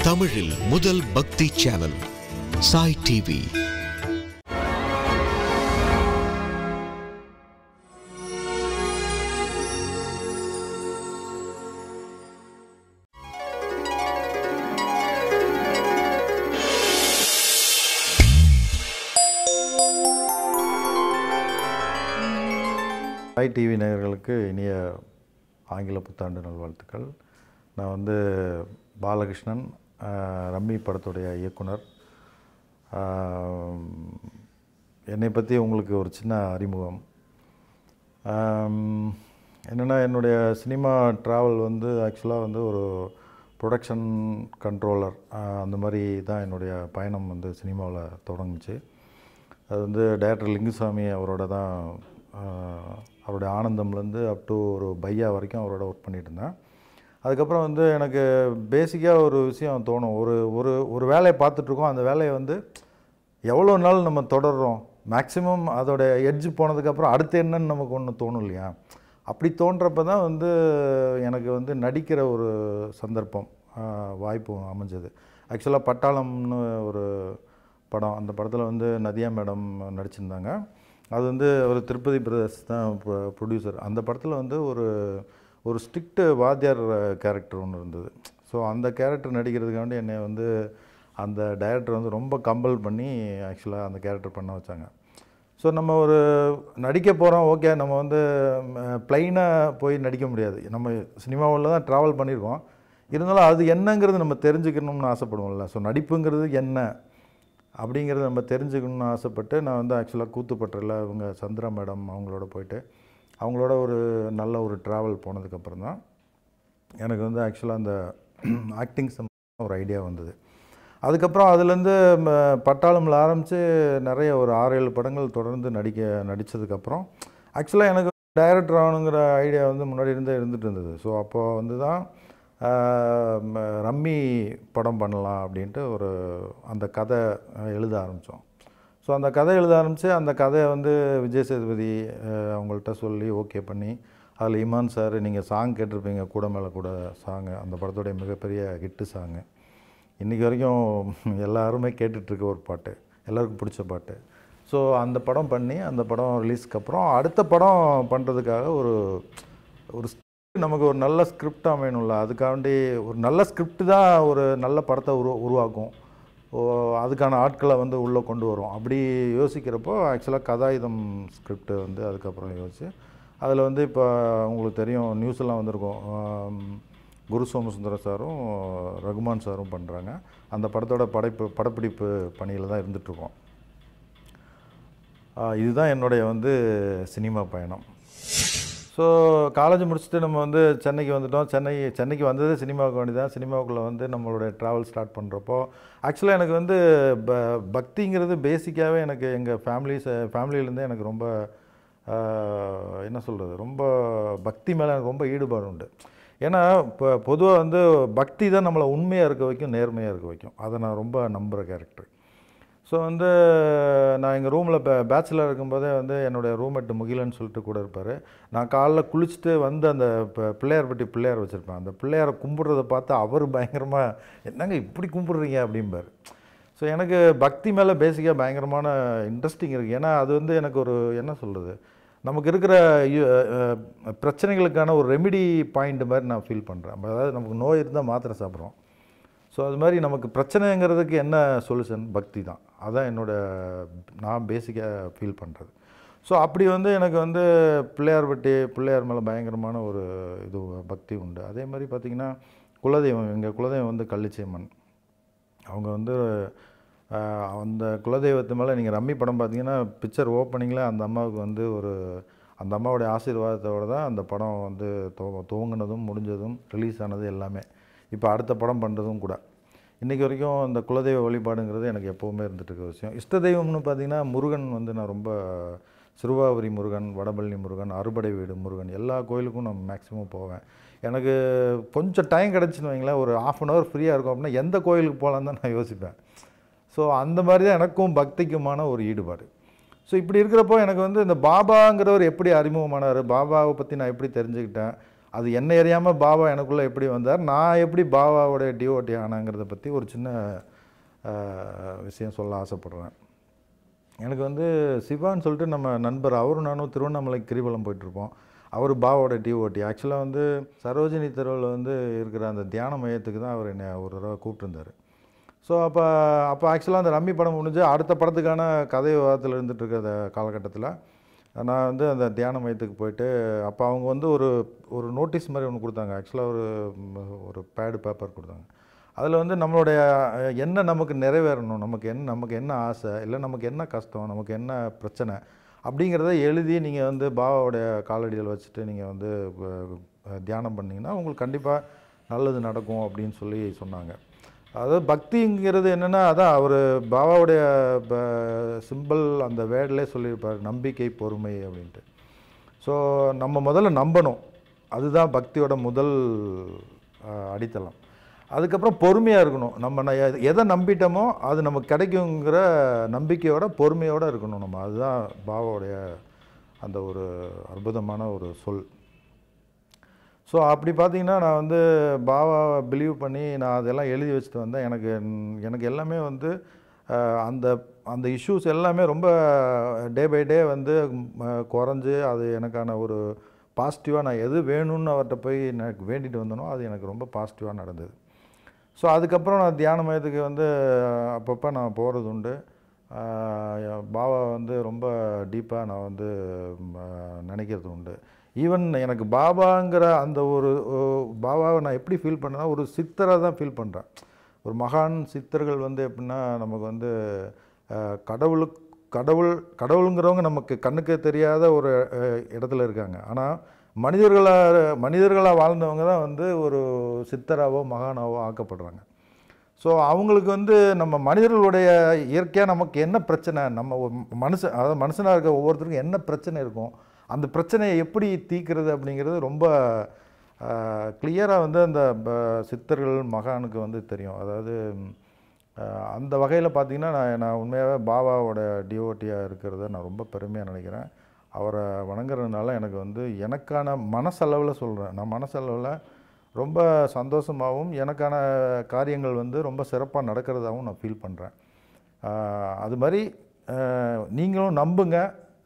தமிழில் முதல் பக்தி channel Sai TV. Sai TV நேயர்களுக்கு இனிய ஆங்கில புத்தாண்டு நல்வாழ்த்துக்கள். நான் பாலகிருஷ்ணன், ரம்மி படத்துடைய இயக்குனர். என்னை பற்றி உங்களுக்கு ஒரு சின்ன அறிமுகம். என்னென்னா, என்னுடைய சினிமா ட்ராவல் ஆக்சுவலாக ஒரு ப்ரொடக்ஷன் கண்ட்ரோலர் அந்த மாதிரி தான் என்னுடைய பயணம் சினிமாவில் தொடங்குச்சு. அது டைரக்டர் லிங்குசாமி அவரோட தான், அவருடைய ஆனந்தம்லேருந்து அப் டு ஒரு பையா வரைக்கும் அவரோட ஒர்க் பண்ணிகிட்டு இருந்தேன். அதுக்கப்புறம் எனக்கு பேசிக்காக ஒரு விஷயம் தோணும். ஒரு வேலையை பார்த்துட்ருக்கோம். அந்த வேலையை எவ்வளோ நாள் நம்ம தொடர்றோம், மேக்ஸிமம் அதோட எட்ஜ் போனதுக்கப்புறம் அடுத்து என்னன்னு நமக்கு ஒன்று தோணும் இல்லையா? அப்படி தோன்றப்ப தான் எனக்கு நடிக்கிற ஒரு சந்தர்ப்பம், வாய்ப்பு அமைஞ்சது. ஆக்சுவலாக பட்டாளம்னு ஒரு படம், அந்த படத்தில் நதியா மேடம் நடிச்சிருந்தாங்க. அது ஒரு திருப்பதி பிரதர்ஸ் தான் ப்ரொடியூசர். அந்த படத்தில் ஒரு ஸ்ட்ரிக்ட் வாத்தியார் கேரக்டர் ஒன்று இருந்தது. ஸோ அந்த கேரக்டர் நடிக்கிறதுக்காண்டி என்னை அந்த டைரக்டர் ரொம்ப கம்பல் பண்ணி ஆக்சுவலாக அந்த கேரக்டர் பண்ண வச்சாங்க. ஸோ நம்ம ஒரு நடிக்க போகிறோம், ஓகே, நம்ம ப்ளைனாக போய் நடிக்க முடியாது. நம்ம சினிமாவில் தான் ட்ராவல் பண்ணியிருக்கோம். இருந்தாலும் அது என்னங்கிறது நம்ம தெரிஞ்சுக்கணும்னு ஆசைப்படுவோம்ல. ஸோ நடிப்புங்கிறது என்ன அப்படிங்கிறத நம்ம தெரிஞ்சுக்கணும்னு ஆசைப்பட்டு நான் ஆக்சுவலாக கூத்துப்பட்டில் இவங்க சந்திரா மேடம் அவங்களோட போயிட்டு அவங்களோட ஒரு நல்ல ஒரு ட்ராவல் போனதுக்கப்புறம் தான் எனக்கு ஆக்சுவலாக அந்த ஆக்டிங் ஒரு ஐடியா வந்தது. அதுக்கப்புறம் அதுலேருந்து பட்டாளமில் ஆரம்பித்து நிறைய ஒரு 6-7 படங்கள் தொடர்ந்து நடித்ததுக்கப்புறம் ஆக்சுவலாக எனக்கு டைரக்டர் ஆகணுங்கிற ஐடியா முன்னாடி இருந்துகிட்டு இருந்தது. ஸோ அப்போது தான் ரம்மி படம் பண்ணலாம் அப்படின்ட்டு அந்த கதை எழுத ஆரம்பித்தோம். ஸோ அந்த கதை எழுத ஆரம்பித்து அந்த கதையை விஜய் சேதுபதி அவங்கள்ட்ட சொல்லி ஓகே பண்ணி, அதில் இமான் சார், நீங்கள் சாங் கேட்டிருப்பீங்க, கூட மேலே கூட சாங்கு, அந்த படத்துடைய மிகப்பெரிய ஹிட்டு சாங்கு, இன்றைக்கி வரைக்கும் எல்லாருமே கேட்டுட்ருக்க ஒரு பாட்டு, எல்லாருக்கும் பிடிச்ச பாட்டு. ஸோ அந்த படம் பண்ணி அந்த படம் ரிலீஸ்க்கு அப்புறம் அடுத்த படம் பண்ணுறதுக்காக ஒரு நமக்கு ஒரு நல்ல ஸ்கிரிப்ட் அமையணும்ல. அதுக்காண்டி ஒரு நல்ல ஸ்கிரிப்ட் தான் ஒரு நல்ல படத்தை உருவாக்கும், அதுக்கான ஆட்களை உள்ளே கொண்டு வரும். அப்படி யோசிக்கிறப்போ ஆக்சுவலாக கதாயுதம் ஸ்கிரிப்ட் அதுக்கப்புறம் யோசிச்சு அதில் இப்போ உங்களுக்கு தெரியும், நியூஸ்லாம் வந்திருக்கும், குரு சோமசுந்தர சாரும் ரகுமான் சாரும் பண்ணுறாங்க. அந்த படத்தோட படப்பிடிப்பு பணியில் தான் இருந்துகிட்ருக்கோம். இதுதான் என்னுடைய சினிமா பயணம். ஸோ காலேஜ் முடிச்சுட்டு நம்ம சென்னைக்கு வந்துட்டோம். சென்னைக்கு வந்ததே சினிமாவுக்கு வேண்டி தான். சினிமாவுக்குள்ளே நம்மளுடைய ட்ராவல் ஸ்டார்ட் பண்ணுறப்போ ஆக்சுவலாக எனக்கு பக்திங்கிறது பேசிக்காகவே எனக்கு எங்கள் ஃபேமிலியிலேருந்தே எனக்கு ரொம்ப என்ன சொல்கிறது, ரொம்ப பக்தி மேலே எனக்கு ரொம்ப ஈடுபாடு உண்டு. ஏன்னா இப்போ பொதுவாக பக்தி தான் நம்மளை உண்மையாக இருக்க வைக்கும், நேர்மையாக இருக்க வைக்கும். அதை நான் ரொம்ப நம்புகிற கேரக்டர். ஸோ நான் எங்கள் ரூமில் பேச்சுலர் இருக்கும்போதே என்னுடைய ரூம்மேட் முகிலன்னு சொல்லிட்டு கூட இருப்பார். நான் காலைல குளிச்சுட்டு அந்த பிள்ளையார் பட்டி பிள்ளையார் வச்சுருப்பேன். அந்த பிள்ளையாரை கும்பிட்றத பார்த்து அவர் பயங்கரமாக, என்னங்க இப்படி கும்பிட்றீங்க அப்படிம்பார். ஸோ எனக்கு பக்தி மேலே பேசிக்காக பயங்கரமான இன்ட்ரெஸ்டிங் இருக்குது. ஏன்னா அது எனக்கு ஒரு என்ன சொல்கிறது, நமக்கு இருக்கிற பிரச்சனைகளுக்கான ஒரு ரெமிடி பாயிண்ட் மாதிரி நான் ஃபீல் பண்ணுறேன். அதாவது நமக்கு நோய் இருந்தால் மாத்திரை சாப்பிட்றோம். ஸோ அது மாதிரி நமக்கு பிரச்சனைங்கிறதுக்கு என்ன சொல்யூஷன்? பக்தி தான். அதான் நான் பேசிக்காக ஃபீல் பண்ணுறது. ஸோ அப்படி எனக்கு பிள்ளையார் பட்டி பிள்ளையார் மேலே பயங்கரமான ஒரு இது பக்தி உண்டு. அதே மாதிரி பார்த்திங்கன்னா குலதெய்வம், எங்கள் குலதெய்வம் கள்ளிச்சியம்மன். அவங்க அந்த குலதெய்வத்து மேலே நீங்கள் ரம்மி படம் பார்த்தீங்கன்னா பிக்சர் ஓப்பனிங்கில் அந்த அம்மாவுக்கு அந்த அம்மாவுடைய ஆசீர்வாதத்தோடு தான் அந்த படம் துவங்கினதும் முடிஞ்சதும் ரிலீஸ் ஆனது எல்லாமே. இப்போ அடுத்த படம் பண்ணுறதும் கூட. இன்றைக்கி வரைக்கும் அந்த குலதெய்வ வழிபாடுங்கிறது எனக்கு எப்போவுமே இருந்துகிட்டு இருக்க விஷயம். இஷ்ட தெய்வம்னு பார்த்திங்கன்னா முருகன் நான் ரொம்ப சிறுவாபுரி முருகன், வடபழனி முருகன், அறுபடை வீடு முருகன், எல்லா கோயிலுக்கும் நான் மேக்ஸிமம் போவேன். எனக்கு கொஞ்சம் டைம் கிடச்சின்னு வைங்களேன், ஒரு 1/2 அன் ஹவர் ஃப்ரீயாக இருக்கும் அப்படின்னா எந்த கோயிலுக்கு போகலான்னு தான் நான் யோசிப்பேன். ஸோ அந்த மாதிரி தான் எனக்கும் பக்திக்குமான ஒரு ஈடுபாடு. ஸோ இப்படி இருக்கிறப்போ எனக்கு இந்த பாபாங்கிறவர் எப்படி அறிமுகமானார், பாபாவை பற்றி நான் எப்படி தெரிஞ்சுக்கிட்டேன், அது என்ன அறியாமல் பாபா எனக்குள்ளே எப்படி வந்தார், நான் எப்படி பாபாவோடைய டிஓடி ஆனாங்கிறத பற்றி ஒரு சின்ன விஷயம் சொல்ல ஆசைப்பட்றேன். எனக்கு வந்து சிவான்னு சொல்லிட்டு நம்ம நண்பர், அவரும் நானும் திருவண்ணாமலை கிரிவலம் போயிட்டுருப்போம். அவர் பாபாவோட டிஓடி. ஆக்சுவலாக வந்து சரோஜினி தெருவில் வந்து இருக்கிற அந்த தியான மையத்துக்கு தான் அவர் என்னை ஒரு தடவை கூப்பிட்டுருந்தார். ஸோ அப்போ ஆக்சுவலாக அந்த ரம்மி படம் முடிஞ்சு அடுத்த படத்துக்கான கதை விவாதத்தில் இருந்துகிட்டு இருக்கிற காலகட்டத்தில் நான் வந்து அந்த தியான மையத்துக்கு போயிட்டு, அப்போ அவங்க வந்து ஒரு நோட்டீஸ் மாதிரி ஒன்று கொடுத்தாங்க. ஆக்சுவலாக ஒரு பேடு பேப்பர் கொடுத்தாங்க. அதில் வந்து நம்மளுடைய என்ன நமக்கு நிறைவேறணும், நமக்கு என்ன ஆசை, இல்லை நமக்கு என்ன கஷ்டம், நமக்கு என்ன பிரச்சனை அப்படிங்கிறத எழுதி நீங்கள் வந்து பாபாவோடைய காலடியில் வச்சுட்டு நீங்கள் வந்து தியானம் பண்ணிங்கன்னா உங்களுக்கு கண்டிப்பாக நல்லது நடக்கும் அப்படின்னு சொல்லி சொன்னாங்க. அதாவது பக்திங்கிறது என்னென்னா, அதான் அவர் பாபாவுடைய சிம்பிள் அந்த வேர்ட்லேயே சொல்லியிருப்பார், நம்பிக்கை பொறுமை அப்படின்ட்டு. ஸோ நம்ம முதல்ல நம்பணும், அதுதான் பக்தியோட முதல் அடித்தளம். அதுக்கப்புறம் பொறுமையாக இருக்கணும். நம்ம எதை நம்பிட்டோமோ அது நமக்கு கிடைக்குங்கிற நம்பிக்கையோட பொறுமையோடு இருக்கணும் நம்ம. அதுதான் பாபாவுடைய அந்த ஒரு அற்புதமான ஒரு சொல். ஸோ அப்படி பார்த்தீங்கன்னா நான் வந்து பாபாவை பிலீவ் பண்ணி நான் அதெல்லாம் எழுதி வச்சுட்டு வந்தேன். எனக்கு எல்லாமே வந்து அந்த இஷ்யூஸ் எல்லாமே ரொம்ப டே பை டே வந்து குறைஞ்சு அது எனக்கான ஒரு பாசிட்டிவாக நான் எது வேணும்னு அவர்கிட்ட போய் எனக்கு வேண்டிட்டு வந்தனோ அது எனக்கு ரொம்ப பாசிட்டிவாக நடந்தது. ஸோ அதுக்கப்புறம் நான் தியான மையத்துக்கு வந்து அப்பப்போ நான் போகிறது உண்டு. பாபா வந்து ரொம்ப டீப்பாக நான் வந்து நினைக்கிறது உண்டு. ஈவன் எனக்கு பாபாங்கிற அந்த ஒரு பாபாவை நான் எப்படி ஃபீல் பண்ணேன்னா, ஒரு சித்தராக தான் ஃபீல் பண்ணுறேன். ஒரு மகான் சித்தர்கள் வந்து எப்படின்னா நமக்கு வந்து கடவுளுங்கிறவங்க நமக்கு கண்ணுக்கு தெரியாத ஒரு இடத்துல இருக்காங்க. ஆனால் மனிதர்களாக வாழ்ந்தவங்க தான் வந்து ஒரு சித்தராவோ மகானாவோ ஆக்கப்படுறாங்க. ஸோ அவங்களுக்கு வந்து நம்ம மனிதர்களுடைய இயற்கையாக நமக்கு என்ன பிரச்சனை, நம்ம அதாவது மனுஷனாக இருக்க ஒவ்வொருத்தருக்கும் என்ன பிரச்சனை இருக்கும், அந்த பிரச்சனையை எப்படி தீர்க்கிறது அப்படிங்கிறது ரொம்ப கிளியராக வந்து அந்த சித்தர்கள் மகானுக்கு வந்து தெரியும். அதாவது அந்த வகையில் பார்த்திங்கன்னா நான் உண்மையாகவே பாபாவோட டிஓடியாக இருக்கிறத நான் ரொம்ப பெருமையாக நினைக்கிறேன். அவரை வணங்குறதுனால எனக்கு வந்து எனக்கான மனசளவில் சொல்கிறேன், நான் மனசளவில் ரொம்ப சந்தோஷமாகவும் எனக்கான காரியங்கள் வந்து ரொம்ப சிறப்பாக நடக்கிறதாகவும் நான் ஃபீல் பண்ணுறேன். அது மாதிரி நீங்களும் நம்புங்க.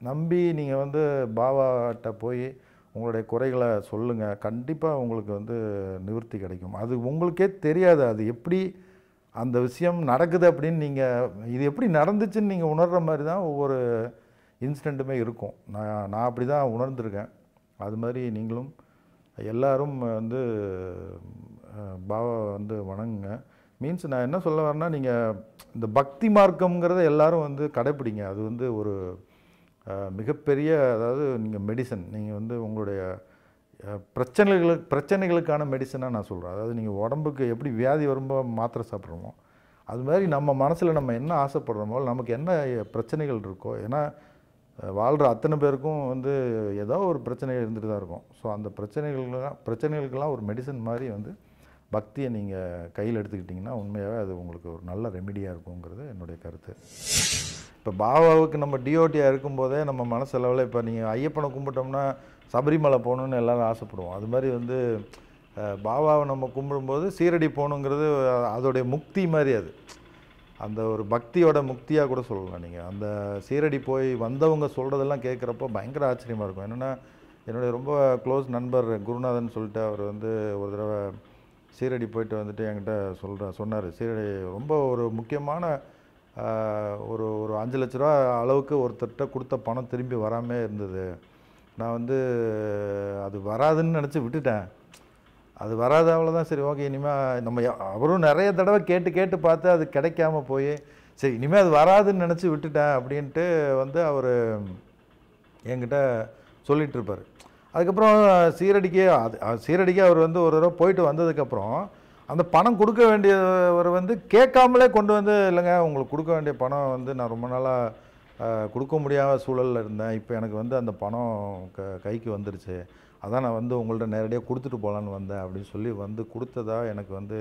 நம்பி நீங்கள் வந்து பாபாட்ட போய் உங்களுடைய குறைகளை சொல்லுங்கள். கண்டிப்பாக உங்களுக்கு வந்து நிவர்த்தி கிடைக்கும். அது உங்களுக்கே தெரியாது அது எப்படி அந்த விஷயம் நடக்குது அப்படின்னு. இது எப்படி நடந்துச்சுன்னு நீங்கள் உணர்கிற மாதிரி தான் ஒவ்வொரு இன்சிடெண்ட்டுமே இருக்கும். நான் அப்படி தான் உணர்ந்திருக்கேன். அது மாதிரி நீங்களும் எல்லாரும் வந்து பாபா வந்து வணங்குங்க. மீன்ஸ் நான் என்ன சொல்ல வரேன்னா, நீங்கள் இந்த பக்தி மார்க்கம்ங்கிறத எல்லோரும் வந்து கடைப்பிடிங்க. அது வந்து ஒரு மிகப்பெரிய, அதாவது நீங்கள் மெடிசன், நீங்கள் வந்து உங்களுடைய பிரச்சனைகளுக்கான மெடிசனாக நான் சொல்கிறேன். அதாவது நீங்கள் உடம்புக்கு எப்படி வியாதி வரும்போது மாத்திரை சாப்பிட்றோமோ, அது மாதிரி நம்ம மனசில் நம்ம என்ன ஆசைப்படுறோமோ, நமக்கு என்ன பிரச்சனைகள் இருக்கோ, ஏன்னா வாழ்கிற அத்தனை பேருக்கும் வந்து ஏதோ ஒரு பிரச்சனை இருந்துட்டு தான் இருக்கும். ஸோ அந்த பிரச்சனைகளுக்கெல்லாம் ஒரு மெடிசன் மாதிரி வந்து பக்தியை நீங்கள் கையில் எடுத்துக்கிட்டிங்கன்னா உண்மையாகவே அது உங்களுக்கு ஒரு நல்ல ரெமிடியாக இருக்குங்கிறது என்னுடைய கருத்து. இப்போ பாபாவுக்கு நம்ம டிஓடியாக இருக்கும்போதே நம்ம மனசளவில், இப்போ நீங்கள் ஐயப்பனை கும்பிட்டோம்னா சபரிமலை போகணுன்னு எல்லோரும் ஆசைப்படுவோம். அது மாதிரி வந்து பாபாவை நம்ம கும்பிடும்போது சீரடி போகணுங்கிறது அதோடைய முக்தி மாதிரி. அது அந்த ஒரு பக்தியோட முக்தியாக கூட சொல்லலாம். நீங்கள் அந்த சீரடி போய் வந்தவங்க சொல்கிறதெல்லாம் கேட்குறப்போ பயங்கர ஆச்சரியமாக இருக்கும். என்னென்னா, என்னுடைய ரொம்ப க்ளோஸ் நண்பர் குருநாதன் சொல்லிட்டு அவர் வந்து ஒரு தடவை சீரடி போயிட்டு வந்துட்டு என்கிட்ட சொன்னார். சீரடி ரொம்ப ஒரு முக்கியமான ஒரு 5 லட்ச ரூபா அளவுக்கு ஒருத்தர்கிட்ட கொடுத்த பணம் திரும்பி வராமல் இருந்தது. நான் வந்து அது வராதுன்னு நினச்சி விட்டுட்டேன். அது வராது, அவ்வளோதான். சரி, ஓகே, இனிமேல் நம்ம அவரும் நிறைய தடவை கேட்டு பார்த்து அது கிடைக்காம போய் சரி இனிமேல் அது வராதுன்னு நினச்சி விட்டுட்டேன் அப்படின்ட்டு வந்து அவர் என்கிட்ட சொல்லிகிட்ருப்பார். அதுக்கப்புறம் சீரடிக்கே அவர் வந்து ஒரு தடவை போயிட்டு வந்ததுக்கப்புறம் அந்த பணம் கொடுக்க வேண்டியவர் வந்து கேட்காமலே கொண்டு வந்து, இல்லைங்க உங்களுக்கு கொடுக்க வேண்டிய பணம் வந்து நான் ரொம்ப நாளாக கொடுக்க முடியாத சூழலில் இருந்தேன், இப்போ எனக்கு வந்து அந்த பணம் கைக்கு வந்துருச்சு, அதான் நான் வந்து உங்கள்கிட்ட நேரடியாக கொடுத்துட்டு போகலான்னு வந்தேன் அப்படின்னு சொல்லி வந்து கொடுத்ததா எனக்கு வந்து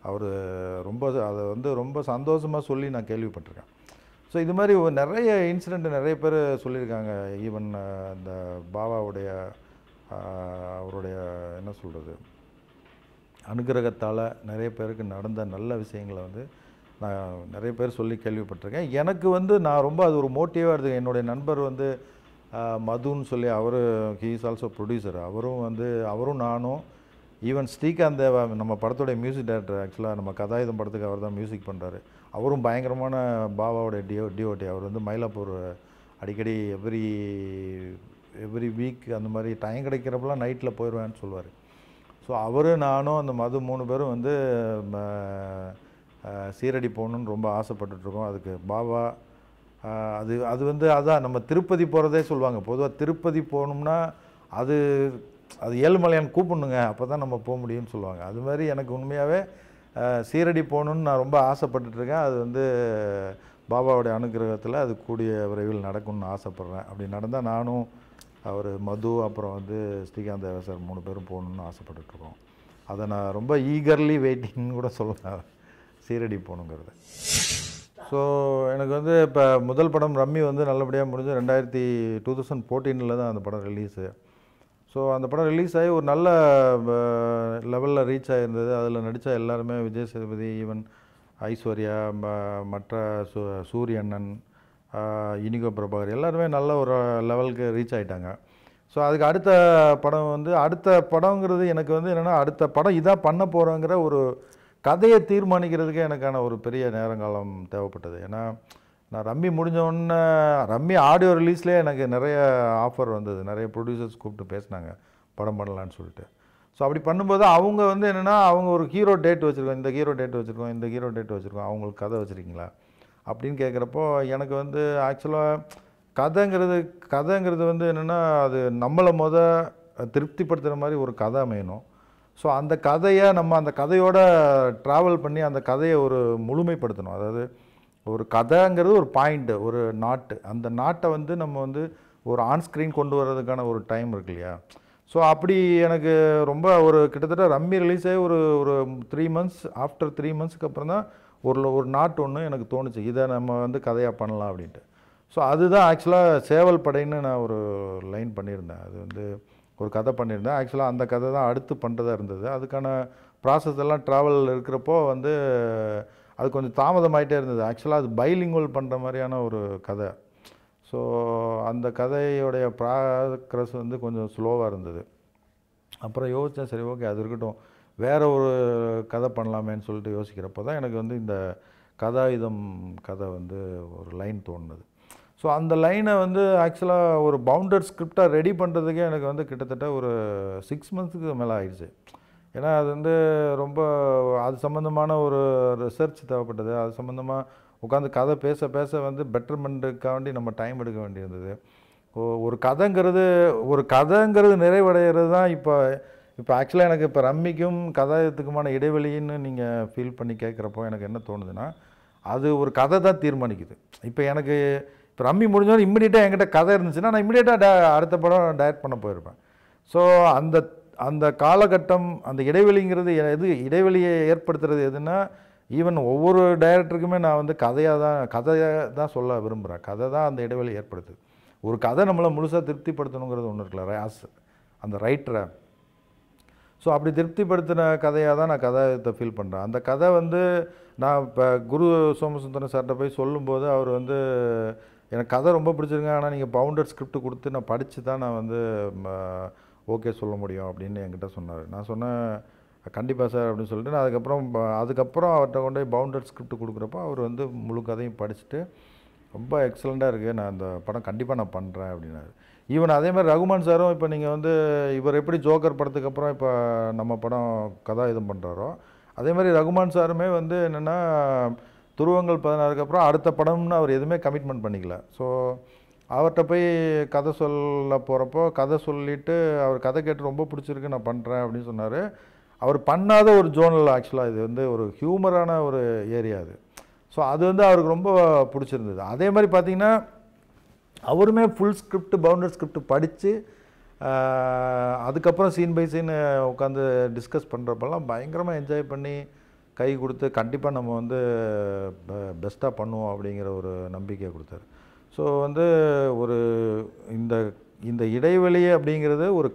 அவர் அதை வந்து ரொம்ப சந்தோஷமாக சொல்லி நான் கேள்விப்பட்டிருக்கேன். ஸோ இது மாதிரி நிறைய இன்சிடெண்ட் நிறைய பேர் சொல்லியிருக்காங்க. ஈவன் இந்த பாபாவுடைய அவருடைய என்ன சொல்கிறது அனுகிரகத்தால் நிறைய பேருக்கு நடந்த நல்ல விஷயங்களை வந்து நான் நிறைய பேர் சொல்லி கேள்விப்பட்டிருக்கேன். எனக்கு வந்து நான் ரொம்ப அது ஒரு மோட்டிவாக இருக்குது. என்னுடைய நண்பர் வந்து மதுன்னு சொல்லி அவர் ஹீ இஸ் ஆல்சோ ப்ரொடியூசர். அவரும் நானும் ஈவன் ஸ்ரீகாந்த் தேவா நம்ம படத்துடைய மியூசிக் டைரக்டர், ஆக்சுவலாக நம்ம கதாயுதம் படத்துக்கு அவர் தான் மியூசிக் பண்ணுறாரு. அவரும் பயங்கரமான பாபாவோட டிஓடி. அவர் வந்து மயிலாப்பூர் அடிக்கடி எவ்ரி வீக் அந்த மாதிரி டைம் கிடைக்கிறப்பெல்லாம் நைட்டில் போயிடுவேன்னு சொல்லுவார். ஸோ அவர் நானும் அந்த மது 3 பேரும் வந்து சீரடி போகணுன்னு ரொம்ப ஆசைப்பட்டுட்ருக்கோம். அதுக்கு பாபா அது வந்து அதான் நம்ம திருப்பதி போகிறதே சொல்லுவாங்க. பொதுவாக திருப்பதி போகணும்னா அது ஏழுமலையான் கூப்பிடணுங்க, அப்போ தான் நம்ம போக முடியும்னு சொல்லுவாங்க. அது மாதிரி எனக்கு உண்மையாகவே சீரடி போகணுன்னு நான் ரொம்ப ஆசைப்பட்டுட்ருக்கேன். அது வந்து பாபாவுடைய அனுகிரகத்தில் அது கூடிய விரைவில் நடக்கும்னு ஆசைப்பட்றேன். அப்படி நடந்தால் நானும் அவர் மது அப்புறம் வந்து ஸ்ரீகாந்த் தேவா சார் 3 பேரும் போகணுன்னு ஆசைப்பட்டுட்ருக்கோம். அதை நான் ரொம்ப ஈகர்லி வெயிட்டிங்னு கூட சொல்லலாம், சீரடி போகணுங்கிறது. ஸோ எனக்கு வந்து இப்போ முதல் படம் ரம்மி வந்து நல்லபடியாக முடிஞ்சு 2014 தான் அந்த படம் ரிலீஸு. ஸோ அந்த படம் ரிலீஸ் ஆகி ஒரு நல்ல லெவலில் ரீச் ஆகிருந்தது. அதில் நடித்த எல்லாருமே விஜய் சேதுபதி, ஈவன் ஐஸ்வர்யா, மற்ற சூரியண்ணன், இனிகோ பிரபாகர் எல்லாருமே நல்ல ஒரு லெவலுக்கு ரீச் ஆகிட்டாங்க. ஸோ அதுக்கு அடுத்த படங்கிறது எனக்கு வந்து என்னென்னா அடுத்த படம் இதாக பண்ண போகிறோங்கிற ஒரு கதையை தீர்மானிக்கிறதுக்கே எனக்கான ஒரு பெரிய நேரங்காலம் தேவைப்பட்டது. ஏன்னா நான் ரம்மி முடிஞ்சோடனே ரம்மி ஆடியோ ரிலீஸ்லேயே எனக்கு நிறைய ஆஃபர் வந்தது. நிறைய ப்ரொடியூசர்ஸ் கூப்பிட்டு பேசினாங்க படம் பண்ணலான்னு சொல்லிட்டு. ஸோ அப்படி பண்ணும்போது அவங்க வந்து என்னென்னா அவங்க ஒரு ஹீரோ டேட் வச்சுருக்கோம், இந்த ஹீரோ டேட் வச்சுருக்கோம், அவங்களுக்கு கதை வச்சுருக்கீங்களா அப்படின்னு கேட்குறப்போ எனக்கு வந்து ஆக்சுவலாக கதைங்கிறது வந்து என்னென்னா அது நம்மளை திருப்திப்படுத்துகிற மாதிரி ஒரு கதை அமையணும். ஸோ அந்த கதையை நம்ம அந்த கதையோட ட்ராவல் பண்ணி அந்த கதையை ஒரு முழுமைப்படுத்தணும். அதாவது ஒரு கதைங்கிறது ஒரு பாயிண்ட்டு, ஒரு நாட்டு, அந்த நாட்டை வந்து நம்ம வந்து ஒரு ஆன்ஸ்க்ரீன் கொண்டு வர்றதுக்கான ஒரு டைம் இருக்கு இல்லையா. ஸோ அப்படி எனக்கு ரொம்ப ஒரு கிட்டத்தட்ட ரம்மி ரிலீஸே ஒரு 3 months ஆஃப்டர் 3 monthsக்கு அப்புறம் தான் ஒரு நாட்டு ஒன்று எனக்கு தோணுச்சு, இதை நம்ம வந்து கதையாக பண்ணலாம் அப்படின்ட்டு. ஸோ அதுதான் ஆக்சுவலாக சேவல் படைன்னு நான் ஒரு லைன் பண்ணியிருந்தேன். அது வந்து ஒரு கதை பண்ணியிருந்தேன். ஆக்சுவலாக அந்த கதை தான் அடுத்து பண்ணுறதா இருந்தது. அதுக்கான ப்ராசஸ் எல்லாம் ட்ராவல் இருக்கிறப்போ வந்து அது கொஞ்சம் தாமதமாயிட்டே இருந்தது. ஆக்சுவலாக அது பைலிங்குவல் பண்ணுற மாதிரியான ஒரு கதை. ஸோ அந்த கதையோடைய ப்ராக்ரஸ் வந்து கொஞ்சம் ஸ்லோவாக இருந்தது. அப்புறம் யோசித்தேன், சரி ஓகே அது இருக்கட்டும், வேறு ஒரு கதை பண்ணலாமேன்னு சொல்லிட்டு யோசிக்கிறப்போ தான் எனக்கு வந்து இந்த கதாயுதம் கதை வந்து ஒரு லைன் தோணுது. ஸோ அந்த லைனை வந்து ஆக்சுவலாக ஒரு பவுண்டட் ஸ்கிரிப்டாக ரெடி பண்ணுறதுக்கே எனக்கு வந்து கிட்டத்தட்ட ஒரு 6 monthsக்கு மேலே ஆயிடுச்சு. ஏன்னா அது வந்து ரொம்ப அது சம்மந்தமான ஒரு ரிசர்ச் தேவைப்பட்டது. அது சம்மந்தமாக உட்காந்து கதை பேச வந்து பெட்டர்மெண்ட்டுக்காண்டி நம்ம டைம் எடுக்க வேண்டியிருந்தது. ஒரு கதைங்கிறது நிறைவடைகிறது தான் இப்போ ஆக்சுவலாக எனக்கு இப்போ ரம்மிக்கும் கதாயுதத்துக்குமான இடைவெளின்னு நீங்கள் ஃபீல் பண்ணி கேட்குறப்போ எனக்கு என்ன தோணுதுன்னா அது ஒரு கதை தான் தீர்மானிக்குது. இப்போ ரம்மி முடிஞ்சோன்னு இம்மிடியேட்டாக என்கிட்ட கதை இருந்துச்சுன்னா நான் இம்மிடியேட்டாக அடுத்த படம் டைரக்ட் பண்ண போயிருப்பேன். ஸோ அந்த காலகட்டம், அந்த இடைவெளிங்கிறது இடைவெளியை ஏற்படுத்துறது எதுன்னா ஈவன் ஒவ்வொரு டைரக்டருக்குமே நான் வந்து கதையை தான் சொல்ல விரும்புகிறேன். கதை தான் அந்த இடைவெளி ஏற்படுத்துது. ஒரு கதை நம்மளை முழுசாக திருப்திப்படுத்தணுங்கிறது ஒன்று இருக்குல்ல, அந்த ரைட்டரை. ஸோ அப்படி திருப்திப்படுத்தின கதையாக தான் நான் கதையை ஃபீல் பண்ணுறேன். அந்த கதை வந்து நான் இப்போ குரு சோமசுந்தரம் சார்கிட்ட போய் சொல்லும்போது அவர் வந்து எனக்கு கதை ரொம்ப பிடிச்சிருங்க, ஆனால் நீங்கள் பவுண்டட் ஸ்கிரிப்ட் கொடுத்து நான் படித்து தான் நான் வந்து ஓகே சொல்ல முடியும் அப்படின்னு என்கிட்ட சொன்னார். நான் சொன்னேன் கண்டிப்பாக சார் அப்படின்னு சொல்லிட்டு நான் அதுக்கப்புறம் அவர்கிட்ட கொண்டு போய் பவுண்டட் ஸ்கிரிப்ட் கொடுக்குறப்போ அவர் வந்து முழு கதையும் படிச்சுட்டு ரொம்ப எக்ஸலண்ட்டாக இருக்குது, நான் அந்த படம் கண்டிப்பாக நான் பண்ணுறேன் அப்படின்னாரு. ஈவன் அதேமாதிரி ரகுமான் சாரும் இப்போ நீங்கள் வந்து இவர் எப்படி ஜோக்கர் படத்துக்கு அப்புறம் இப்போ நம்ம படம் கதாயுதம் பண்ணுறாரோ அதே மாதிரி ரகுமான் சாருமே வந்து என்னென்னா துருவங்கள் 16க்கு அப்புறம் அடுத்த படம்னு அவர் எதுவுமே கமிட்மெண்ட் பண்ணிக்கல. ஸோ அவர்கிட்ட போய் கதை சொல்ல போகிறப்போ கதை சொல்லிவிட்டு அவர் கதை கேட்டு ரொம்ப பிடிச்சிருக்கு நான் பண்ணுறேன் அப்படின்னு சொன்னார். அவர் பண்ணாத ஒரு ஜோனல் ஆக்சுவலாக இது வந்து ஒரு ஹியூமரான ஒரு ஏரியா அது. ஸோ அது வந்து அவருக்கு ரொம்ப பிடிச்சிருந்தது. அதே மாதிரி பார்த்திங்கன்னா அவருமே ஃபுல் ஸ்கிரிப்ட் பவுண்டட் ஸ்கிரிப்ட் படித்து அதுக்கப்புறம் சீன் பை சீன் உட்காந்து டிஸ்கஸ் பண்ணுறப்பெல்லாம் பயங்கரமாக என்ஜாய் பண்ணி கை கொடுத்து கண்டிப்பாக நம்ம வந்து பெஸ்ட்டாக பண்ணுவோம் அப்படிங்கிற ஒரு நம்பிக்கையை கொடுத்தாரு. ஸோ வந்து இந்த இந்த இடைவெளி அப்படிங்கிறது ஒரு